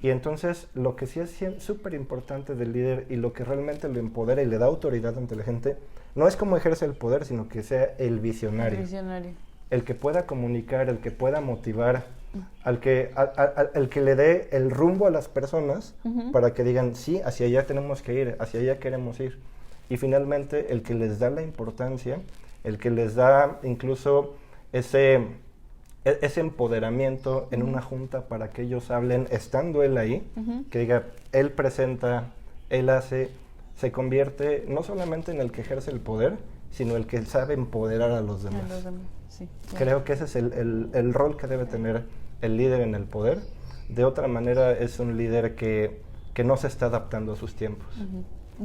Y entonces lo que sí es súper importante del líder y lo que realmente lo empodera y le da autoridad ante la gente, no es cómo ejerce el poder, sino que sea el visionario. El que pueda comunicar, el que pueda motivar, al que le dé el rumbo a las personas para que digan, sí, hacia allá tenemos que ir, hacia allá queremos ir. Y finalmente, el que les da la importancia, el que les da incluso ese empoderamiento en una junta para que ellos hablen estando él ahí, que diga, él presenta, él hace, se convierte no solamente en el que ejerce el poder, sino el que sabe empoderar a los demás.
Sí, claro.
Creo que ese es el rol que debe tener el líder en el poder. De otra manera es un líder que no se está adaptando a sus tiempos.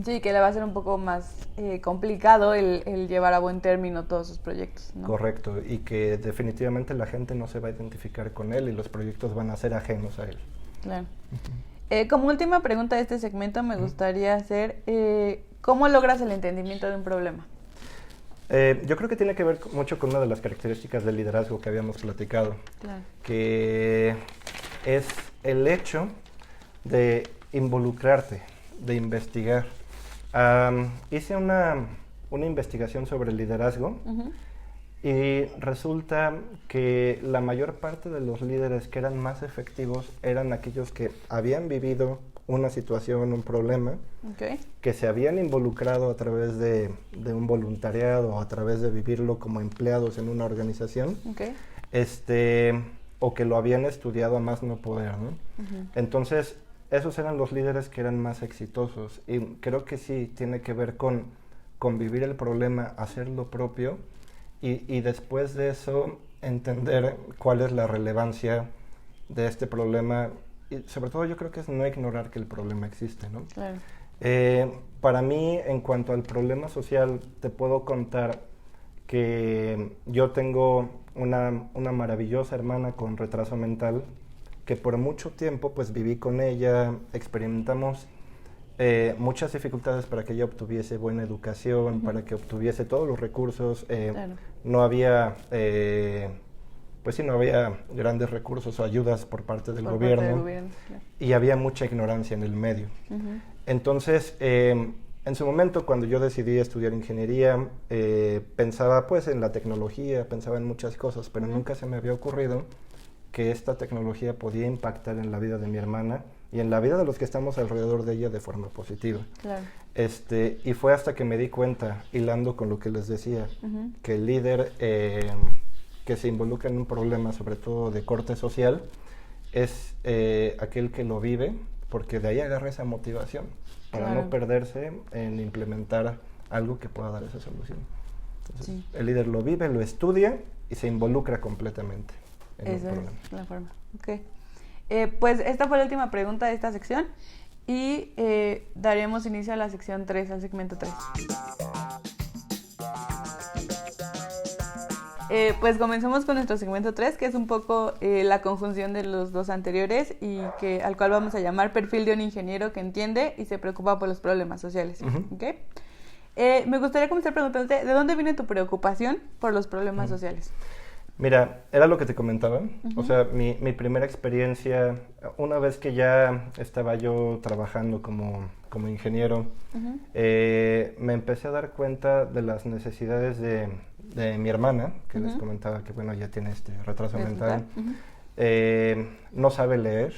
Sí, que le va a ser un poco más complicado el llevar a buen término todos sus proyectos, ¿no?
Correcto, y que definitivamente la gente no se va a identificar con él y los proyectos van a ser ajenos a él.
Claro. Como última pregunta de este segmento me gustaría hacer, ¿cómo logras el entendimiento de un problema?
Yo creo que tiene que ver mucho con una de las características del liderazgo que habíamos platicado,
Claro.
que es el hecho de involucrarte, de investigar. Hice una investigación sobre el liderazgo y resulta que la mayor parte de los líderes que eran más efectivos eran aquellos que habían vivido una situación, un problema, que se habían involucrado a través de un voluntariado o a través de vivirlo como empleados en una organización, o que lo habían estudiado a más no poder, ¿no? Entonces, esos eran los líderes que eran más exitosos y creo que sí tiene que ver con vivir el problema, hacer lo propio y después de eso entender cuál es la relevancia de este problema y sobre todo yo creo que es no ignorar que el problema existe, ¿no?
Claro.
Para mí, en cuanto al problema social, te puedo contar que yo tengo una maravillosa hermana con retraso mental que por mucho tiempo pues viví con ella, experimentamos muchas dificultades para que ella obtuviese buena educación, para que obtuviese todos los recursos.
Claro.
No había, pues sí, no había grandes recursos o ayudas por parte del gobierno,
claro.
y había mucha ignorancia en el medio. Entonces, en su momento, cuando yo decidí estudiar ingeniería, pensaba pues en la tecnología, pensaba en muchas cosas, pero nunca se me había ocurrido que esta tecnología podía impactar en la vida de mi hermana y en la vida de los que estamos alrededor de ella de forma positiva.
Claro.
Y fue hasta que me di cuenta, hilando con lo que les decía, que el líder que se involucra en un problema, sobre todo de corte social, es aquel que lo vive, porque de ahí agarra esa motivación para no perderse en implementar algo que pueda dar esa solución. Entonces, el líder lo vive, lo estudia y se involucra completamente.
Esa es la forma. Ok. Pues esta fue la última pregunta de esta sección y daremos inicio a la sección 3, al segmento 3. Pues comencemos con nuestro segmento 3, que es un poco la conjunción de los dos anteriores y al cual vamos a llamar perfil de un ingeniero que entiende y se preocupa por los problemas sociales. ¿Okay? Me gustaría comenzar preguntándote, ¿de dónde viene tu preocupación por los problemas sociales?
Mira, era lo que te comentaba. O sea, mi primera experiencia, una vez que ya estaba yo trabajando como ingeniero, me empecé a dar cuenta de las necesidades de mi hermana, que les comentaba que, bueno, ya tiene este retraso mental. No sabe leer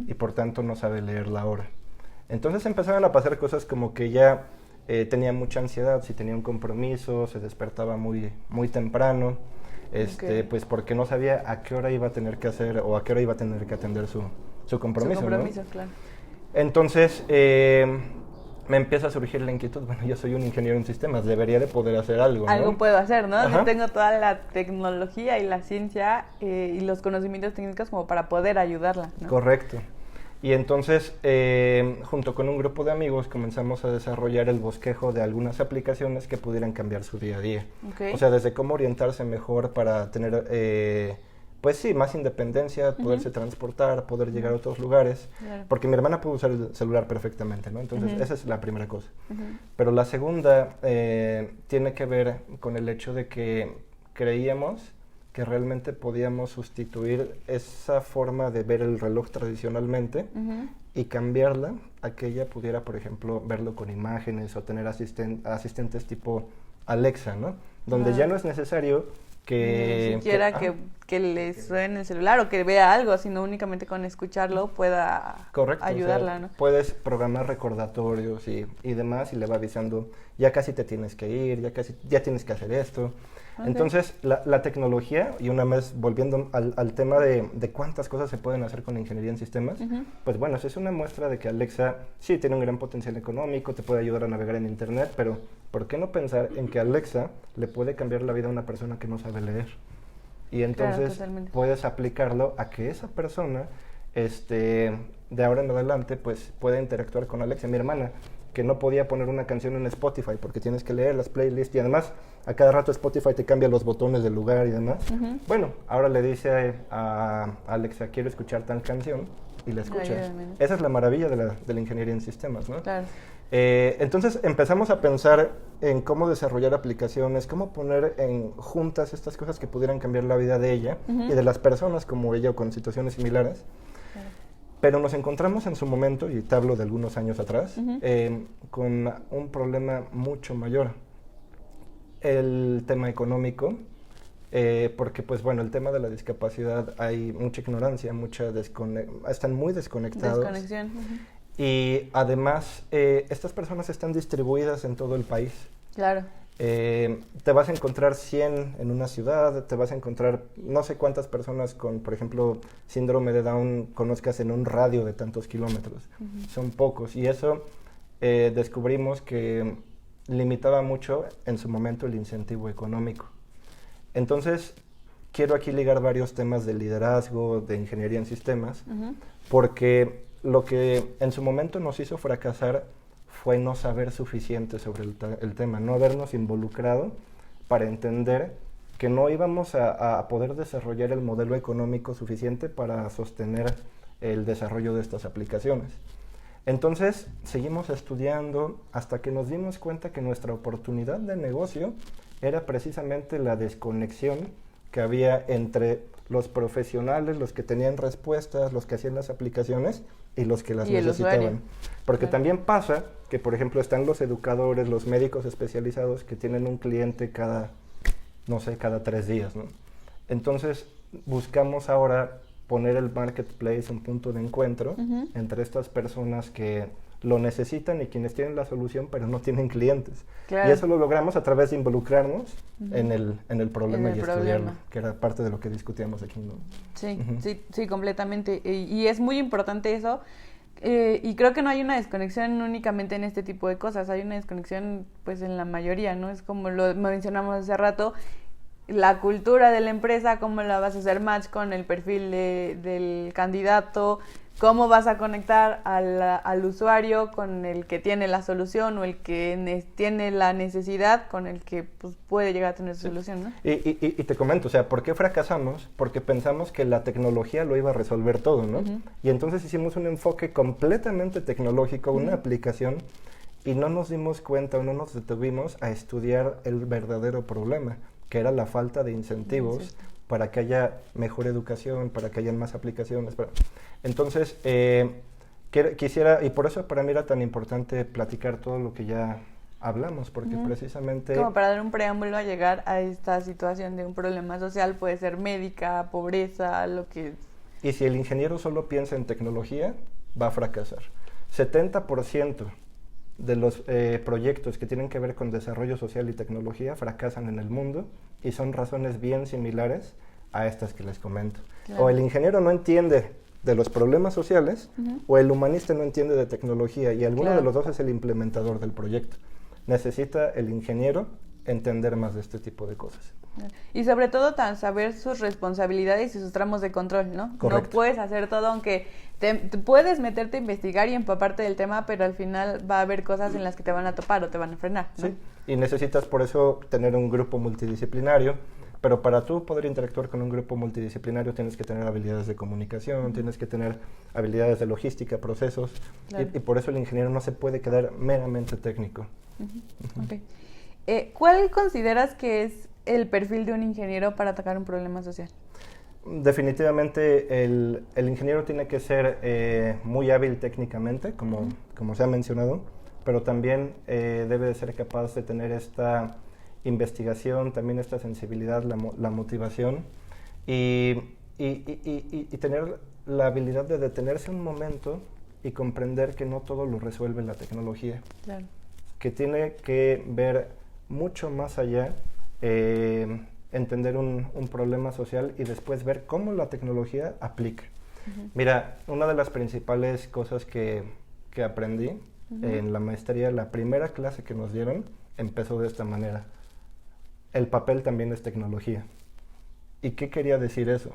y por tanto no sabe leer la hora. Entonces empezaron a pasar cosas como que ya tenía mucha ansiedad, si tenía un compromiso, se despertaba muy, muy temprano. Pues porque no sabía a qué hora iba a tener que hacer o a qué hora iba a tener que atender su compromiso. Su compromiso, ¿no?
Claro.
Entonces, me empieza a surgir la inquietud, bueno, yo soy un ingeniero en sistemas, debería de poder hacer algo, ¿no?
Algo puedo hacer, ¿no? Yo tengo toda la tecnología y la ciencia y los conocimientos técnicos como para poder ayudarla, ¿no?
Correcto. Y entonces, junto con un grupo de amigos, comenzamos a desarrollar el bosquejo de algunas aplicaciones que pudieran cambiar su día a día. O sea, desde cómo orientarse mejor para tener, pues sí, más independencia, poderse transportar, poder llegar a otros lugares. Claro. Porque mi hermana puede usar el celular perfectamente, ¿no? Entonces, esa es la primera cosa. Pero la segunda tiene que ver con el hecho de que creíamos que realmente podíamos sustituir esa forma de ver el reloj tradicionalmente y cambiarla a que ella pudiera, por ejemplo, verlo con imágenes o tener asistentes tipo Alexa, ¿no? Donde ya no es necesario que...
Ni siquiera que le suene el celular o que vea algo, sino únicamente con escucharlo pueda ayudarla, o sea,
¿no? Puedes programar recordatorios y demás y le va avisando, ya casi te tienes que ir, ya tienes que hacer esto.
Ok.
Entonces, la tecnología, y una vez volviendo al tema de cuántas cosas se pueden hacer con la ingeniería en sistemas, pues bueno, esa es una muestra de que Alexa sí tiene un gran potencial económico, te puede ayudar a navegar en Internet, pero ¿por qué no pensar en que Alexa le puede cambiar la vida a una persona que no sabe leer? Y entonces puedes aplicarlo a que esa persona, de ahora en adelante, pues pueda interactuar con Alexa. Mi hermana, que no podía poner una canción en Spotify porque tienes que leer las playlists y además a cada rato Spotify te cambia los botones del lugar y demás. Bueno, ahora le dice a Alexa, quiero escuchar tal canción y la escuchas. Esa es la maravilla de la ingeniería en sistemas, ¿no?
Claro.
Entonces empezamos a pensar en cómo desarrollar aplicaciones, cómo poner juntas estas cosas que pudieran cambiar la vida de ella y de las personas como ella o con situaciones similares. Pero nos encontramos en su momento, y te hablo de algunos años atrás, con un problema mucho mayor. El tema económico, porque pues bueno, el tema de la discapacidad hay mucha ignorancia, están muy desconectados.
Desconexión.
Y además, estas personas están distribuidas en todo el país.
Claro.
Te vas a encontrar 100 en una ciudad, te vas a encontrar no sé cuántas personas con, por ejemplo, síndrome de Down conozcas en un radio de tantos kilómetros. Son pocos. Y eso descubrimos que limitaba mucho en su momento el incentivo económico. Entonces, quiero aquí ligar varios temas de liderazgo, de ingeniería en sistemas, porque lo que en su momento nos hizo fracasar fue no saber suficiente sobre el tema, no habernos involucrado para entender que no íbamos a poder desarrollar el modelo económico suficiente para sostener el desarrollo de estas aplicaciones. Entonces, seguimos estudiando hasta que nos dimos cuenta que nuestra oportunidad de negocio era precisamente la desconexión que había entre los profesionales, los que tenían respuestas, los que hacían las aplicaciones y los que las necesitaban. Porque también pasa que, por ejemplo, están los educadores, los médicos especializados que tienen un cliente cada 3 días, ¿no? Entonces, buscamos ahora poner el marketplace, un punto de encuentro entre estas personas que lo necesitan y quienes tienen la solución pero no tienen clientes. Claro. Y eso lo logramos a través de involucrarnos en el problema y estudiarlo, que era parte de lo que discutíamos aquí, ¿no?
Sí, sí, completamente. Y es muy importante eso. Y creo que no hay una desconexión únicamente en este tipo de cosas, hay una desconexión pues en la mayoría, ¿no? Es como lo mencionamos hace rato, la cultura de la empresa, cómo la vas a hacer match con el perfil del candidato, cómo vas a conectar al usuario con el que tiene la solución o el que tiene la necesidad con el que pues, puede llegar a tener su solución, ¿no?
Y te comento, o sea, ¿por qué fracasamos? Porque pensamos que la tecnología lo iba a resolver todo, ¿no? Y entonces hicimos un enfoque completamente tecnológico, una aplicación, y no nos dimos cuenta o no nos detuvimos a estudiar el verdadero problema, que era la falta de incentivos para que haya mejor educación, para que haya más aplicaciones. Entonces, quisiera, y por eso para mí era tan importante platicar todo lo que ya hablamos, porque precisamente...
Como para dar un preámbulo a llegar a esta situación de un problema social, puede ser médica, pobreza, lo que...
Y si el ingeniero solo piensa en tecnología, va a fracasar. 70% de los proyectos que tienen que ver con desarrollo social y tecnología fracasan en el mundo y son razones bien similares a estas que les comento. Claro. O el ingeniero no entiende de los problemas sociales o el humanista no entiende de tecnología y alguno de los dos es el implementador del proyecto. Necesita el ingeniero entender más de este tipo de cosas.
Y sobre todo saber sus responsabilidades y sus tramos de control, ¿no?
Correcto.
No puedes hacer todo, aunque te puedes meterte a investigar y empaparte del tema, pero al final va a haber cosas en las que te van a topar o te van a frenar, ¿no?
Sí, y necesitas por eso tener un grupo multidisciplinario, pero para tú poder interactuar con un grupo multidisciplinario tienes que tener habilidades de comunicación, tienes que tener habilidades de logística, procesos, claro. y por eso el ingeniero no se puede quedar meramente técnico.
Okay. ¿Cuál consideras que es el perfil de un ingeniero para atacar un problema social?
Definitivamente el ingeniero tiene que ser muy hábil técnicamente, como se ha mencionado, pero también debe de ser capaz de tener esta investigación, también esta sensibilidad, la motivación y tener la habilidad de detenerse un momento y comprender que no todo lo resuelve la tecnología.
Claro.
Que tiene que ver mucho más allá entender un problema social y después ver cómo la tecnología aplica. Mira, una de las principales cosas que aprendí en la maestría, la primera clase que nos dieron, empezó de esta manera. El papel también es tecnología. ¿Y qué quería decir eso?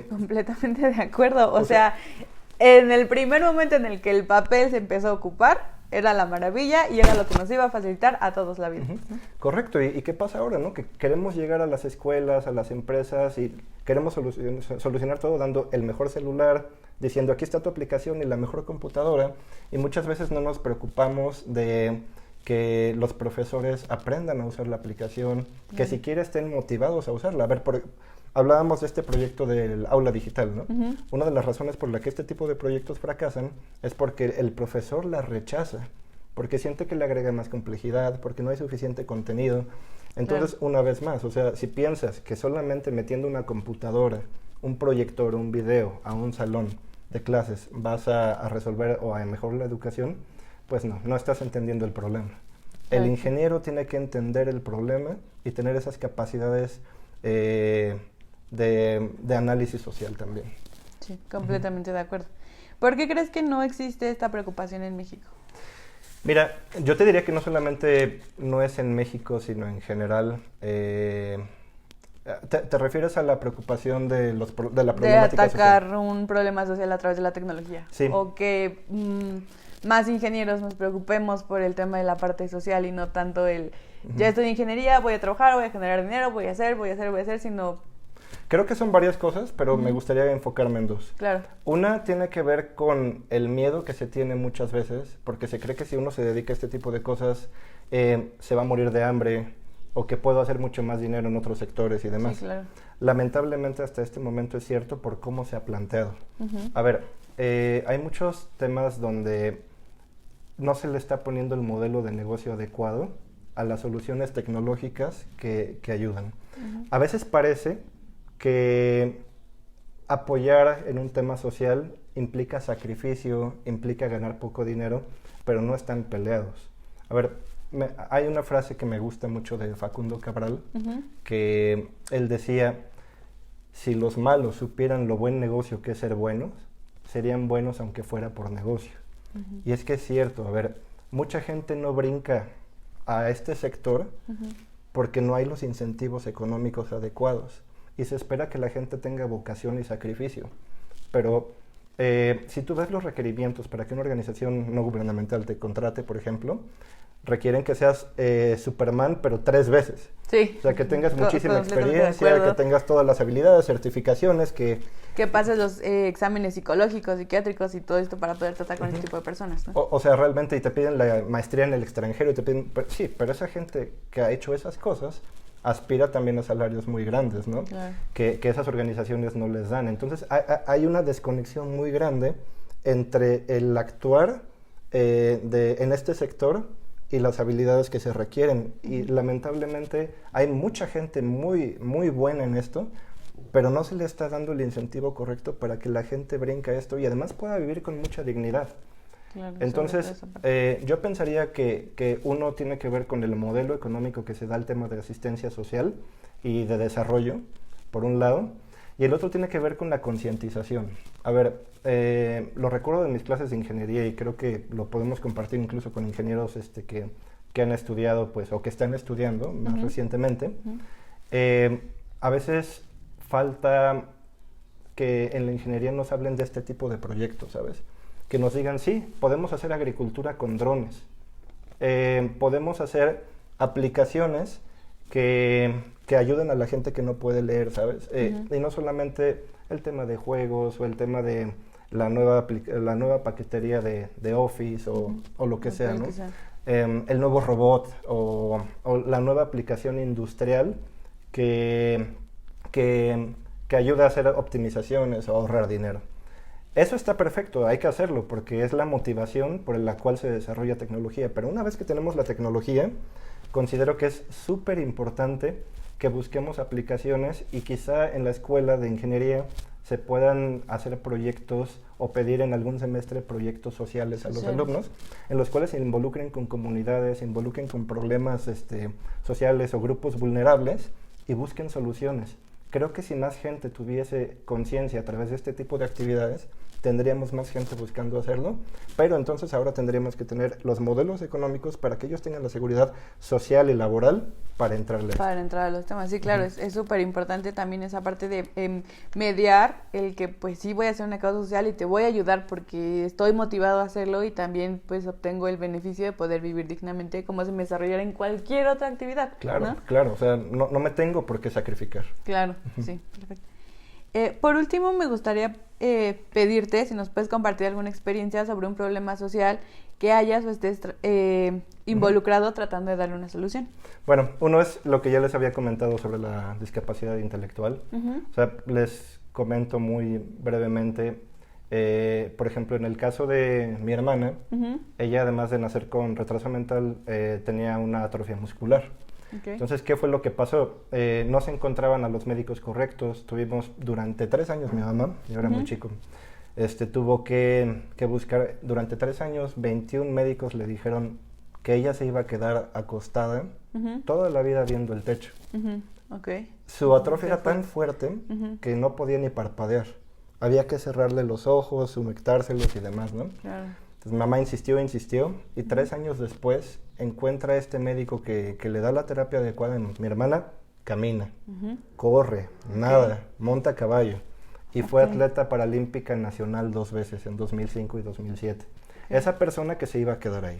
Completamente de acuerdo. O sea, en el primer momento en el que el papel se empezó a ocupar, era la maravilla y era lo que nos iba a facilitar a todos la vida.
Correcto. ¿Y qué pasa ahora, no? Que queremos llegar a las escuelas, a las empresas y queremos solucionar todo dando el mejor celular, diciendo aquí está tu aplicación y la mejor computadora, y muchas veces no nos preocupamos de que los profesores aprendan a usar la aplicación, que siquiera estén motivados a usarla. A ver, hablábamos de este proyecto del aula digital, ¿no? Una de las razones por la que este tipo de proyectos fracasan es porque el profesor la rechaza, porque siente que le agrega más complejidad, porque no hay suficiente contenido. Entonces, una vez más, o sea, si piensas que solamente metiendo una computadora, un proyector, un video a un salón de clases vas a resolver o a mejorar la educación, pues no estás entendiendo el problema. El ingeniero tiene que entender el problema y tener esas capacidades de análisis social también.
Sí, completamente de acuerdo. ¿Por qué crees que no existe esta preocupación en México?
Mira, yo te diría que no solamente no es en México, sino en general. ¿Te refieres a la preocupación de la problemática
social? De atacar
social?
Un problema social a través de la tecnología.
Sí.
O que más ingenieros nos preocupemos por el tema de la parte social y no tanto ya estoy en ingeniería, voy a trabajar, voy a generar dinero, voy a hacer, sino...
Creo que son varias cosas, pero me gustaría enfocarme en dos.
Claro.
Una tiene que ver con el miedo que se tiene muchas veces, porque se cree que si uno se dedica a este tipo de cosas, se va a morir de hambre, o que puedo hacer mucho más dinero en otros sectores y demás.
Sí, claro.
Lamentablemente hasta este momento es cierto por cómo se ha planteado. A ver, hay muchos temas donde no se le está poniendo el modelo de negocio adecuado a las soluciones tecnológicas que ayudan. A veces parece que apoyar en un tema social implica sacrificio, implica ganar poco dinero, pero no están peleados. A ver, hay una frase que me gusta mucho de Facundo Cabral, que él decía, si los malos supieran lo buen negocio que es ser buenos, serían buenos aunque fuera por negocio. Y es que es cierto, a ver, mucha gente no brinca a este sector porque no hay los incentivos económicos adecuados y se espera que la gente tenga vocación y sacrificio. Pero si tú ves los requerimientos para que una organización no gubernamental te contrate, por ejemplo, requieren que seas Superman, pero 3 veces.
Sí.
O sea, que tengas muchísima experiencia, que tengas todas las habilidades, certificaciones, que
pases los exámenes psicológicos, psiquiátricos y todo esto para poder tratar con este tipo de personas, ¿no?
O sea, realmente, y te piden la maestría en el extranjero, y te piden, pero esa gente que ha hecho esas cosas aspira también a salarios muy grandes, ¿no? Claro. Que esas organizaciones no les dan. Entonces, hay una desconexión muy grande entre el actuar en este sector y las habilidades que se requieren. Y lamentablemente hay mucha gente muy, muy buena en esto, pero no se le está dando el incentivo correcto para que la gente brinque esto y además pueda vivir con mucha dignidad. Claro, entonces, yo pensaría que uno tiene que ver con el modelo económico que se da al tema de asistencia social y de desarrollo, por un lado, y el otro tiene que ver con la concientización. A ver, lo recuerdo de mis clases de ingeniería y creo que lo podemos compartir incluso con ingenieros que han estudiado, pues, o que están estudiando más recientemente. A veces falta que en la ingeniería nos hablen de este tipo de proyectos, ¿sabes? Que nos digan, sí, podemos hacer agricultura con drones, podemos hacer aplicaciones que ayuden a la gente que no puede leer, ¿sabes? Y no solamente el tema de juegos o el tema de la nueva paquetería de Office o lo que sea, ¿no? El nuevo robot o la nueva aplicación industrial que ayuda a hacer optimizaciones o ahorrar dinero. Eso está perfecto, hay que hacerlo porque es la motivación por la cual se desarrolla tecnología. Pero una vez que tenemos la tecnología, considero que es súper importante que busquemos aplicaciones y quizá en la escuela de ingeniería se puedan hacer proyectos o pedir en algún semestre proyectos sociales a los alumnos, en los cuales se involucren con comunidades, se involucren con problemas sociales o grupos vulnerables y busquen soluciones. Creo que si más gente tuviese conciencia a través de este tipo de actividades, tendríamos más gente buscando hacerlo, pero entonces ahora tendríamos que tener los modelos económicos para que ellos tengan la seguridad social y laboral para entrarle.
Para entrar a los temas, sí, claro, es súper importante también esa parte de mediar el que pues sí voy a hacer una causa social y te voy a ayudar porque estoy motivado a hacerlo y también pues obtengo el beneficio de poder vivir dignamente como si me desarrollara en cualquier otra actividad.
Claro,
¿no?
claro, o sea, no me tengo por qué sacrificar.
Claro, sí, perfecto. Por último, me gustaría pedirte si nos puedes compartir alguna experiencia sobre un problema social que hayas o estés involucrado tratando de darle una solución.
Bueno, uno es lo que ya les había comentado sobre la discapacidad intelectual. O sea, les comento muy brevemente. Por ejemplo, en el caso de mi hermana, ella además de nacer con retraso mental, tenía una atrofia muscular. Okay. Entonces, ¿qué fue lo que pasó? No se encontraban a los médicos correctos. Tuvimos durante 3 años, mi mamá, yo era muy chico, tuvo que buscar, durante 3 años, 21 médicos le dijeron que ella se iba a quedar acostada toda la vida viendo el techo. Okay. Su atrofia era tan fuerte que no podía ni parpadear. Había que cerrarle los ojos, humectárselos y demás, ¿no? Claro. Entonces, mamá insistió y 3 años después encuentra a este médico que le da la terapia adecuada. Mi hermana camina, corre, nada, monta a caballo y fue atleta paralímpica nacional 2 veces, en 2005 y 2007. Esa persona que se iba a quedar ahí.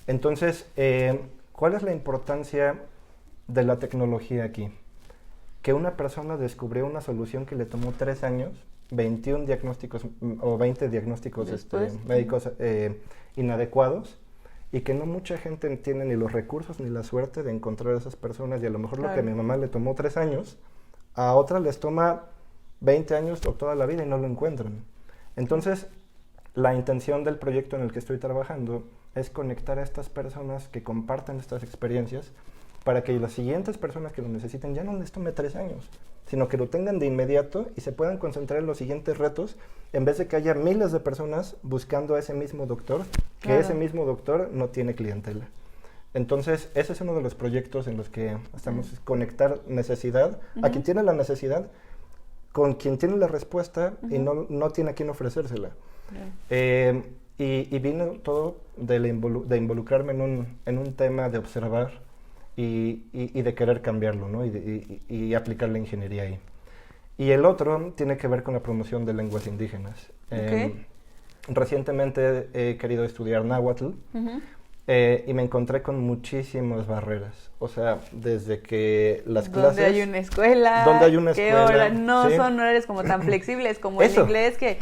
Entonces, ¿cuál es la importancia de la tecnología aquí? Que una persona descubrió una solución que le tomó 3 años, 21 diagnósticos o 20 diagnósticos médicos inadecuados, y que no mucha gente tiene ni los recursos ni la suerte de encontrar a esas personas, y a lo mejor lo que a mi mamá le tomó 3 años, a otras les toma 20 años o toda la vida y no lo encuentran. Entonces, la intención del proyecto en el que estoy trabajando es conectar a estas personas que comparten estas experiencias para que las siguientes personas que lo necesiten ya no les tome 3 años, sino que lo tengan de inmediato y se puedan concentrar en los siguientes retos, en vez de que haya miles de personas buscando a ese mismo doctor, que ese mismo doctor no tiene clientela. Entonces, ese es uno de los proyectos en los que estamos, conectar necesidad a quien tiene la necesidad con quien tiene la respuesta y no tiene a quien ofrecérsela. Y vino todo de involucrarme en un tema de observar y de querer cambiarlo, ¿no? y aplicar la ingeniería ahí. Y el otro tiene que ver con la promoción de lenguas indígenas. Recientemente he querido estudiar náhuatl y me encontré con muchísimas barreras. O sea, desde que las clases...
Donde hay una escuela. ¿Qué hora? No son horarios como tan flexibles como el inglés, que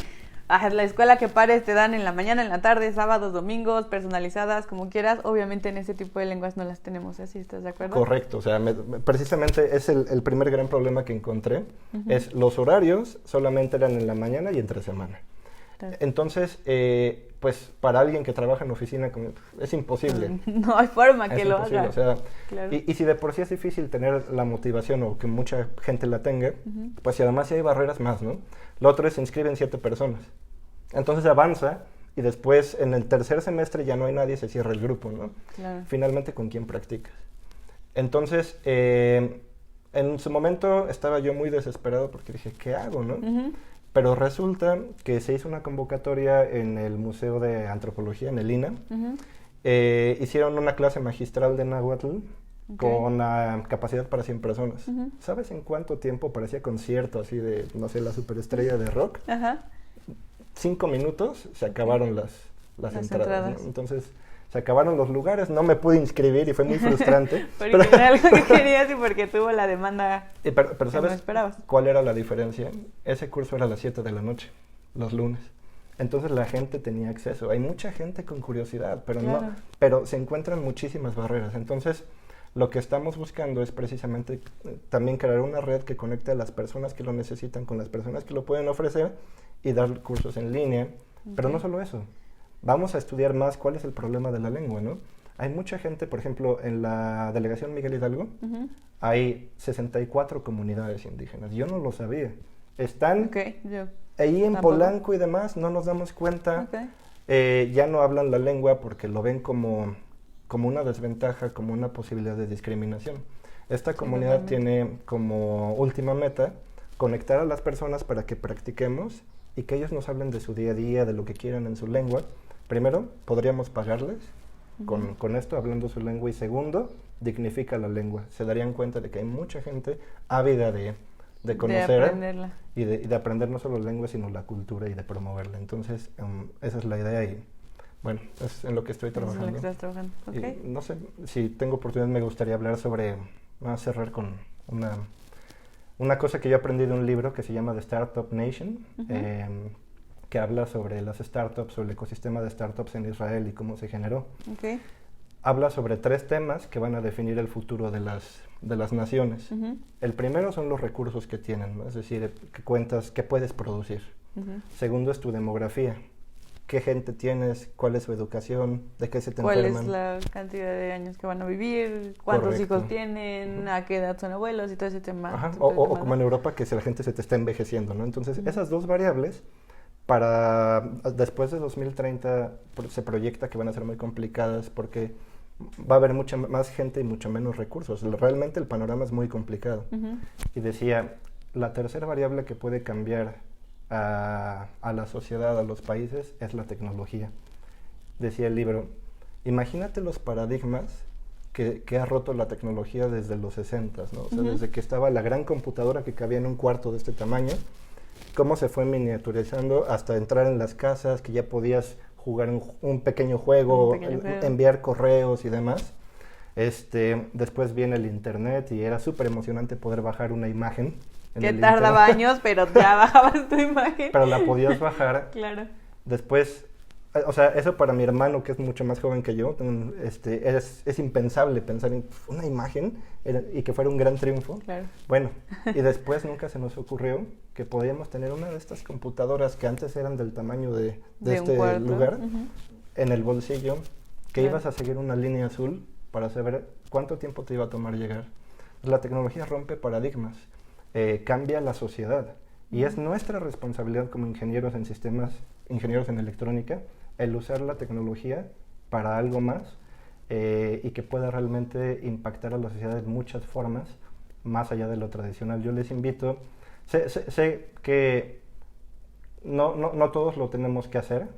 la escuela que pares te dan en la mañana, en la tarde, sábados, domingos, personalizadas, como quieras. Obviamente en ese tipo de lenguas no las tenemos así, ¿estás de acuerdo?
Correcto, o sea, precisamente es el primer gran problema que encontré, es los horarios solamente eran en la mañana y entre semana. Entonces, pues para alguien que trabaja en oficina es imposible.
No hay forma que lo haga.
O sea, claro. y si de por sí es difícil tener la motivación o que mucha gente la tenga, pues si además hay barreras más, ¿no? Lo otro es se inscriben 7 personas. Entonces avanza y después en el tercer semestre ya no hay nadie, se cierra el grupo, ¿no? Claro. Finalmente, ¿con quién practicas? Entonces, en su momento estaba yo muy desesperado porque dije, ¿qué hago, no? Pero resulta que se hizo una convocatoria en el Museo de Antropología, en el INA. Hicieron una clase magistral de náhuatl con capacidad para 100 personas. ¿Sabes en cuánto tiempo parecía concierto así de, no sé, la superestrella de rock? 5 minutos se acabaron las entradas, ¿no? Entonces, se acabaron los lugares, no me pude inscribir y fue muy frustrante.
pero era algo que querías y porque tuvo la demanda
pero ¿sabes
no esperabas?
¿Cuál era la diferencia? Ese curso era a las 7 de la noche, los lunes. Entonces la gente tenía acceso. Hay mucha gente con curiosidad, pero claro. Pero se encuentran muchísimas barreras. Entonces, lo que estamos buscando es precisamente también crear una red que conecte a las personas que lo necesitan con las personas que lo pueden ofrecer y dar cursos en línea. Pero no solo eso. Vamos a estudiar más cuál es el problema de la lengua, ¿no? Hay mucha gente, por ejemplo, en la delegación Miguel Hidalgo, hay 64 comunidades indígenas. Yo no lo sabía. Están
yo
ahí en
tampoco.
Polanco y demás, no nos damos cuenta.
Ok.
Ya no hablan la lengua porque lo ven como una desventaja, como una posibilidad de discriminación. Esta comunidad
totalmente.
tiene como última meta conectar a las personas para que practiquemos y que ellos nos hablen de su día a día, de lo que quieran en su lengua. Primero, podríamos pagarles con esto, hablando su lengua. Y segundo, dignifica la lengua. Se darían cuenta de que hay mucha gente ávida de conocer
de aprenderla.
y de aprender no solo la lengua, sino la cultura y de promoverla. Entonces, esa es la idea y, bueno, es en lo que estoy trabajando.
Es en lo que estás trabajando. Okay.
Y no sé, si tengo oportunidad me gustaría hablar sobre, vamos a cerrar con una cosa que yo aprendí de un libro que se llama The Startup Nation, que habla sobre las startups, sobre el ecosistema de startups en Israel y cómo se generó.
Okay.
Habla sobre 3 temas que van a definir el futuro de las naciones. El primero son los recursos que tienen, ¿no? Es decir, que cuentas, qué puedes producir. Segundo es tu demografía. ¿Qué gente tienes? ¿Cuál es su educación? ¿De qué se te enferman?
¿Cuál es la cantidad de años que van a vivir? ¿Cuántos hijos tienen? ¿A qué edad son abuelos? Y todo ese tema.
Ajá. O como en Europa, que si la gente se te está envejeciendo, ¿no? Entonces, esas 2 variables, para después de 2030, se proyecta que van a ser muy complicadas porque va a haber mucha más gente y mucho menos recursos. Realmente el panorama es muy complicado. Y decía, la tercera variable que puede cambiar a la sociedad, a los países, es la tecnología. Decía el libro, imagínate los paradigmas que ha roto la tecnología desde los 60s, ¿no? O sea, desde que estaba la gran computadora que cabía en un cuarto de este tamaño, cómo se fue miniaturizando hasta entrar en las casas, que ya podías jugar un pequeño juego, enviar correos y demás. Después viene el internet y era súper emocionante poder bajar una imagen.
Que tardaba años, pero ya bajabas tu imagen.
Pero la podías bajar.
Claro.
Después, o sea, eso para mi hermano, que es mucho más joven que yo, es impensable pensar en una imagen y que fuera un gran triunfo.
Claro.
Bueno, y después nunca se nos ocurrió que podíamos tener una de estas computadoras que antes eran del tamaño de este lugar, en el bolsillo, que ibas a seguir una línea azul para saber cuánto tiempo te iba a tomar llegar. La tecnología rompe paradigmas. Cambia la sociedad y es nuestra responsabilidad como ingenieros en sistemas, ingenieros en electrónica, el usar la tecnología para algo más y que pueda realmente impactar a la sociedad de muchas formas, más allá de lo tradicional. Yo les invito, sé que no todos lo tenemos que hacer,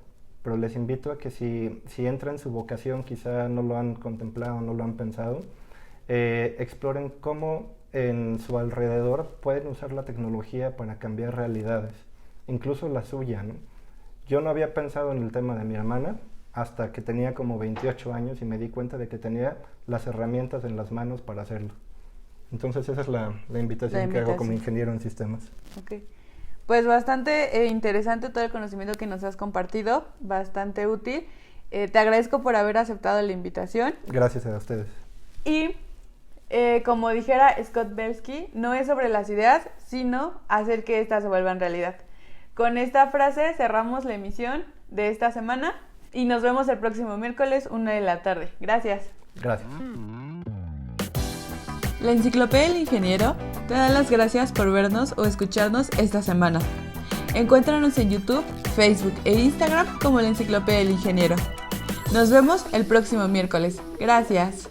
pero les invito a que si entra en su vocación, quizá no lo han contemplado, no lo han pensado, exploren cómo en su alrededor pueden usar la tecnología para cambiar realidades, incluso la suya, ¿no? Yo no había pensado en el tema de mi hermana hasta que tenía como 28 años y me di cuenta de que tenía las herramientas en las manos para hacerlo. Entonces esa es la invitación que hago como ingeniero en sistemas.
Okay. Pues bastante interesante todo el conocimiento que nos has compartido, bastante útil. Te agradezco por haber aceptado la invitación.
Gracias a ustedes.
Y como dijera Scott Belsky, no es sobre las ideas, sino hacer que éstas se vuelvan realidad. Con esta frase cerramos la emisión de esta semana y nos vemos el próximo miércoles 1:00 p.m. Gracias.
Gracias.
La Enciclopedia del Ingeniero te da las gracias por vernos o escucharnos esta semana. Encuéntranos en YouTube, Facebook e Instagram como La Enciclopedia del Ingeniero. Nos vemos el próximo miércoles. Gracias.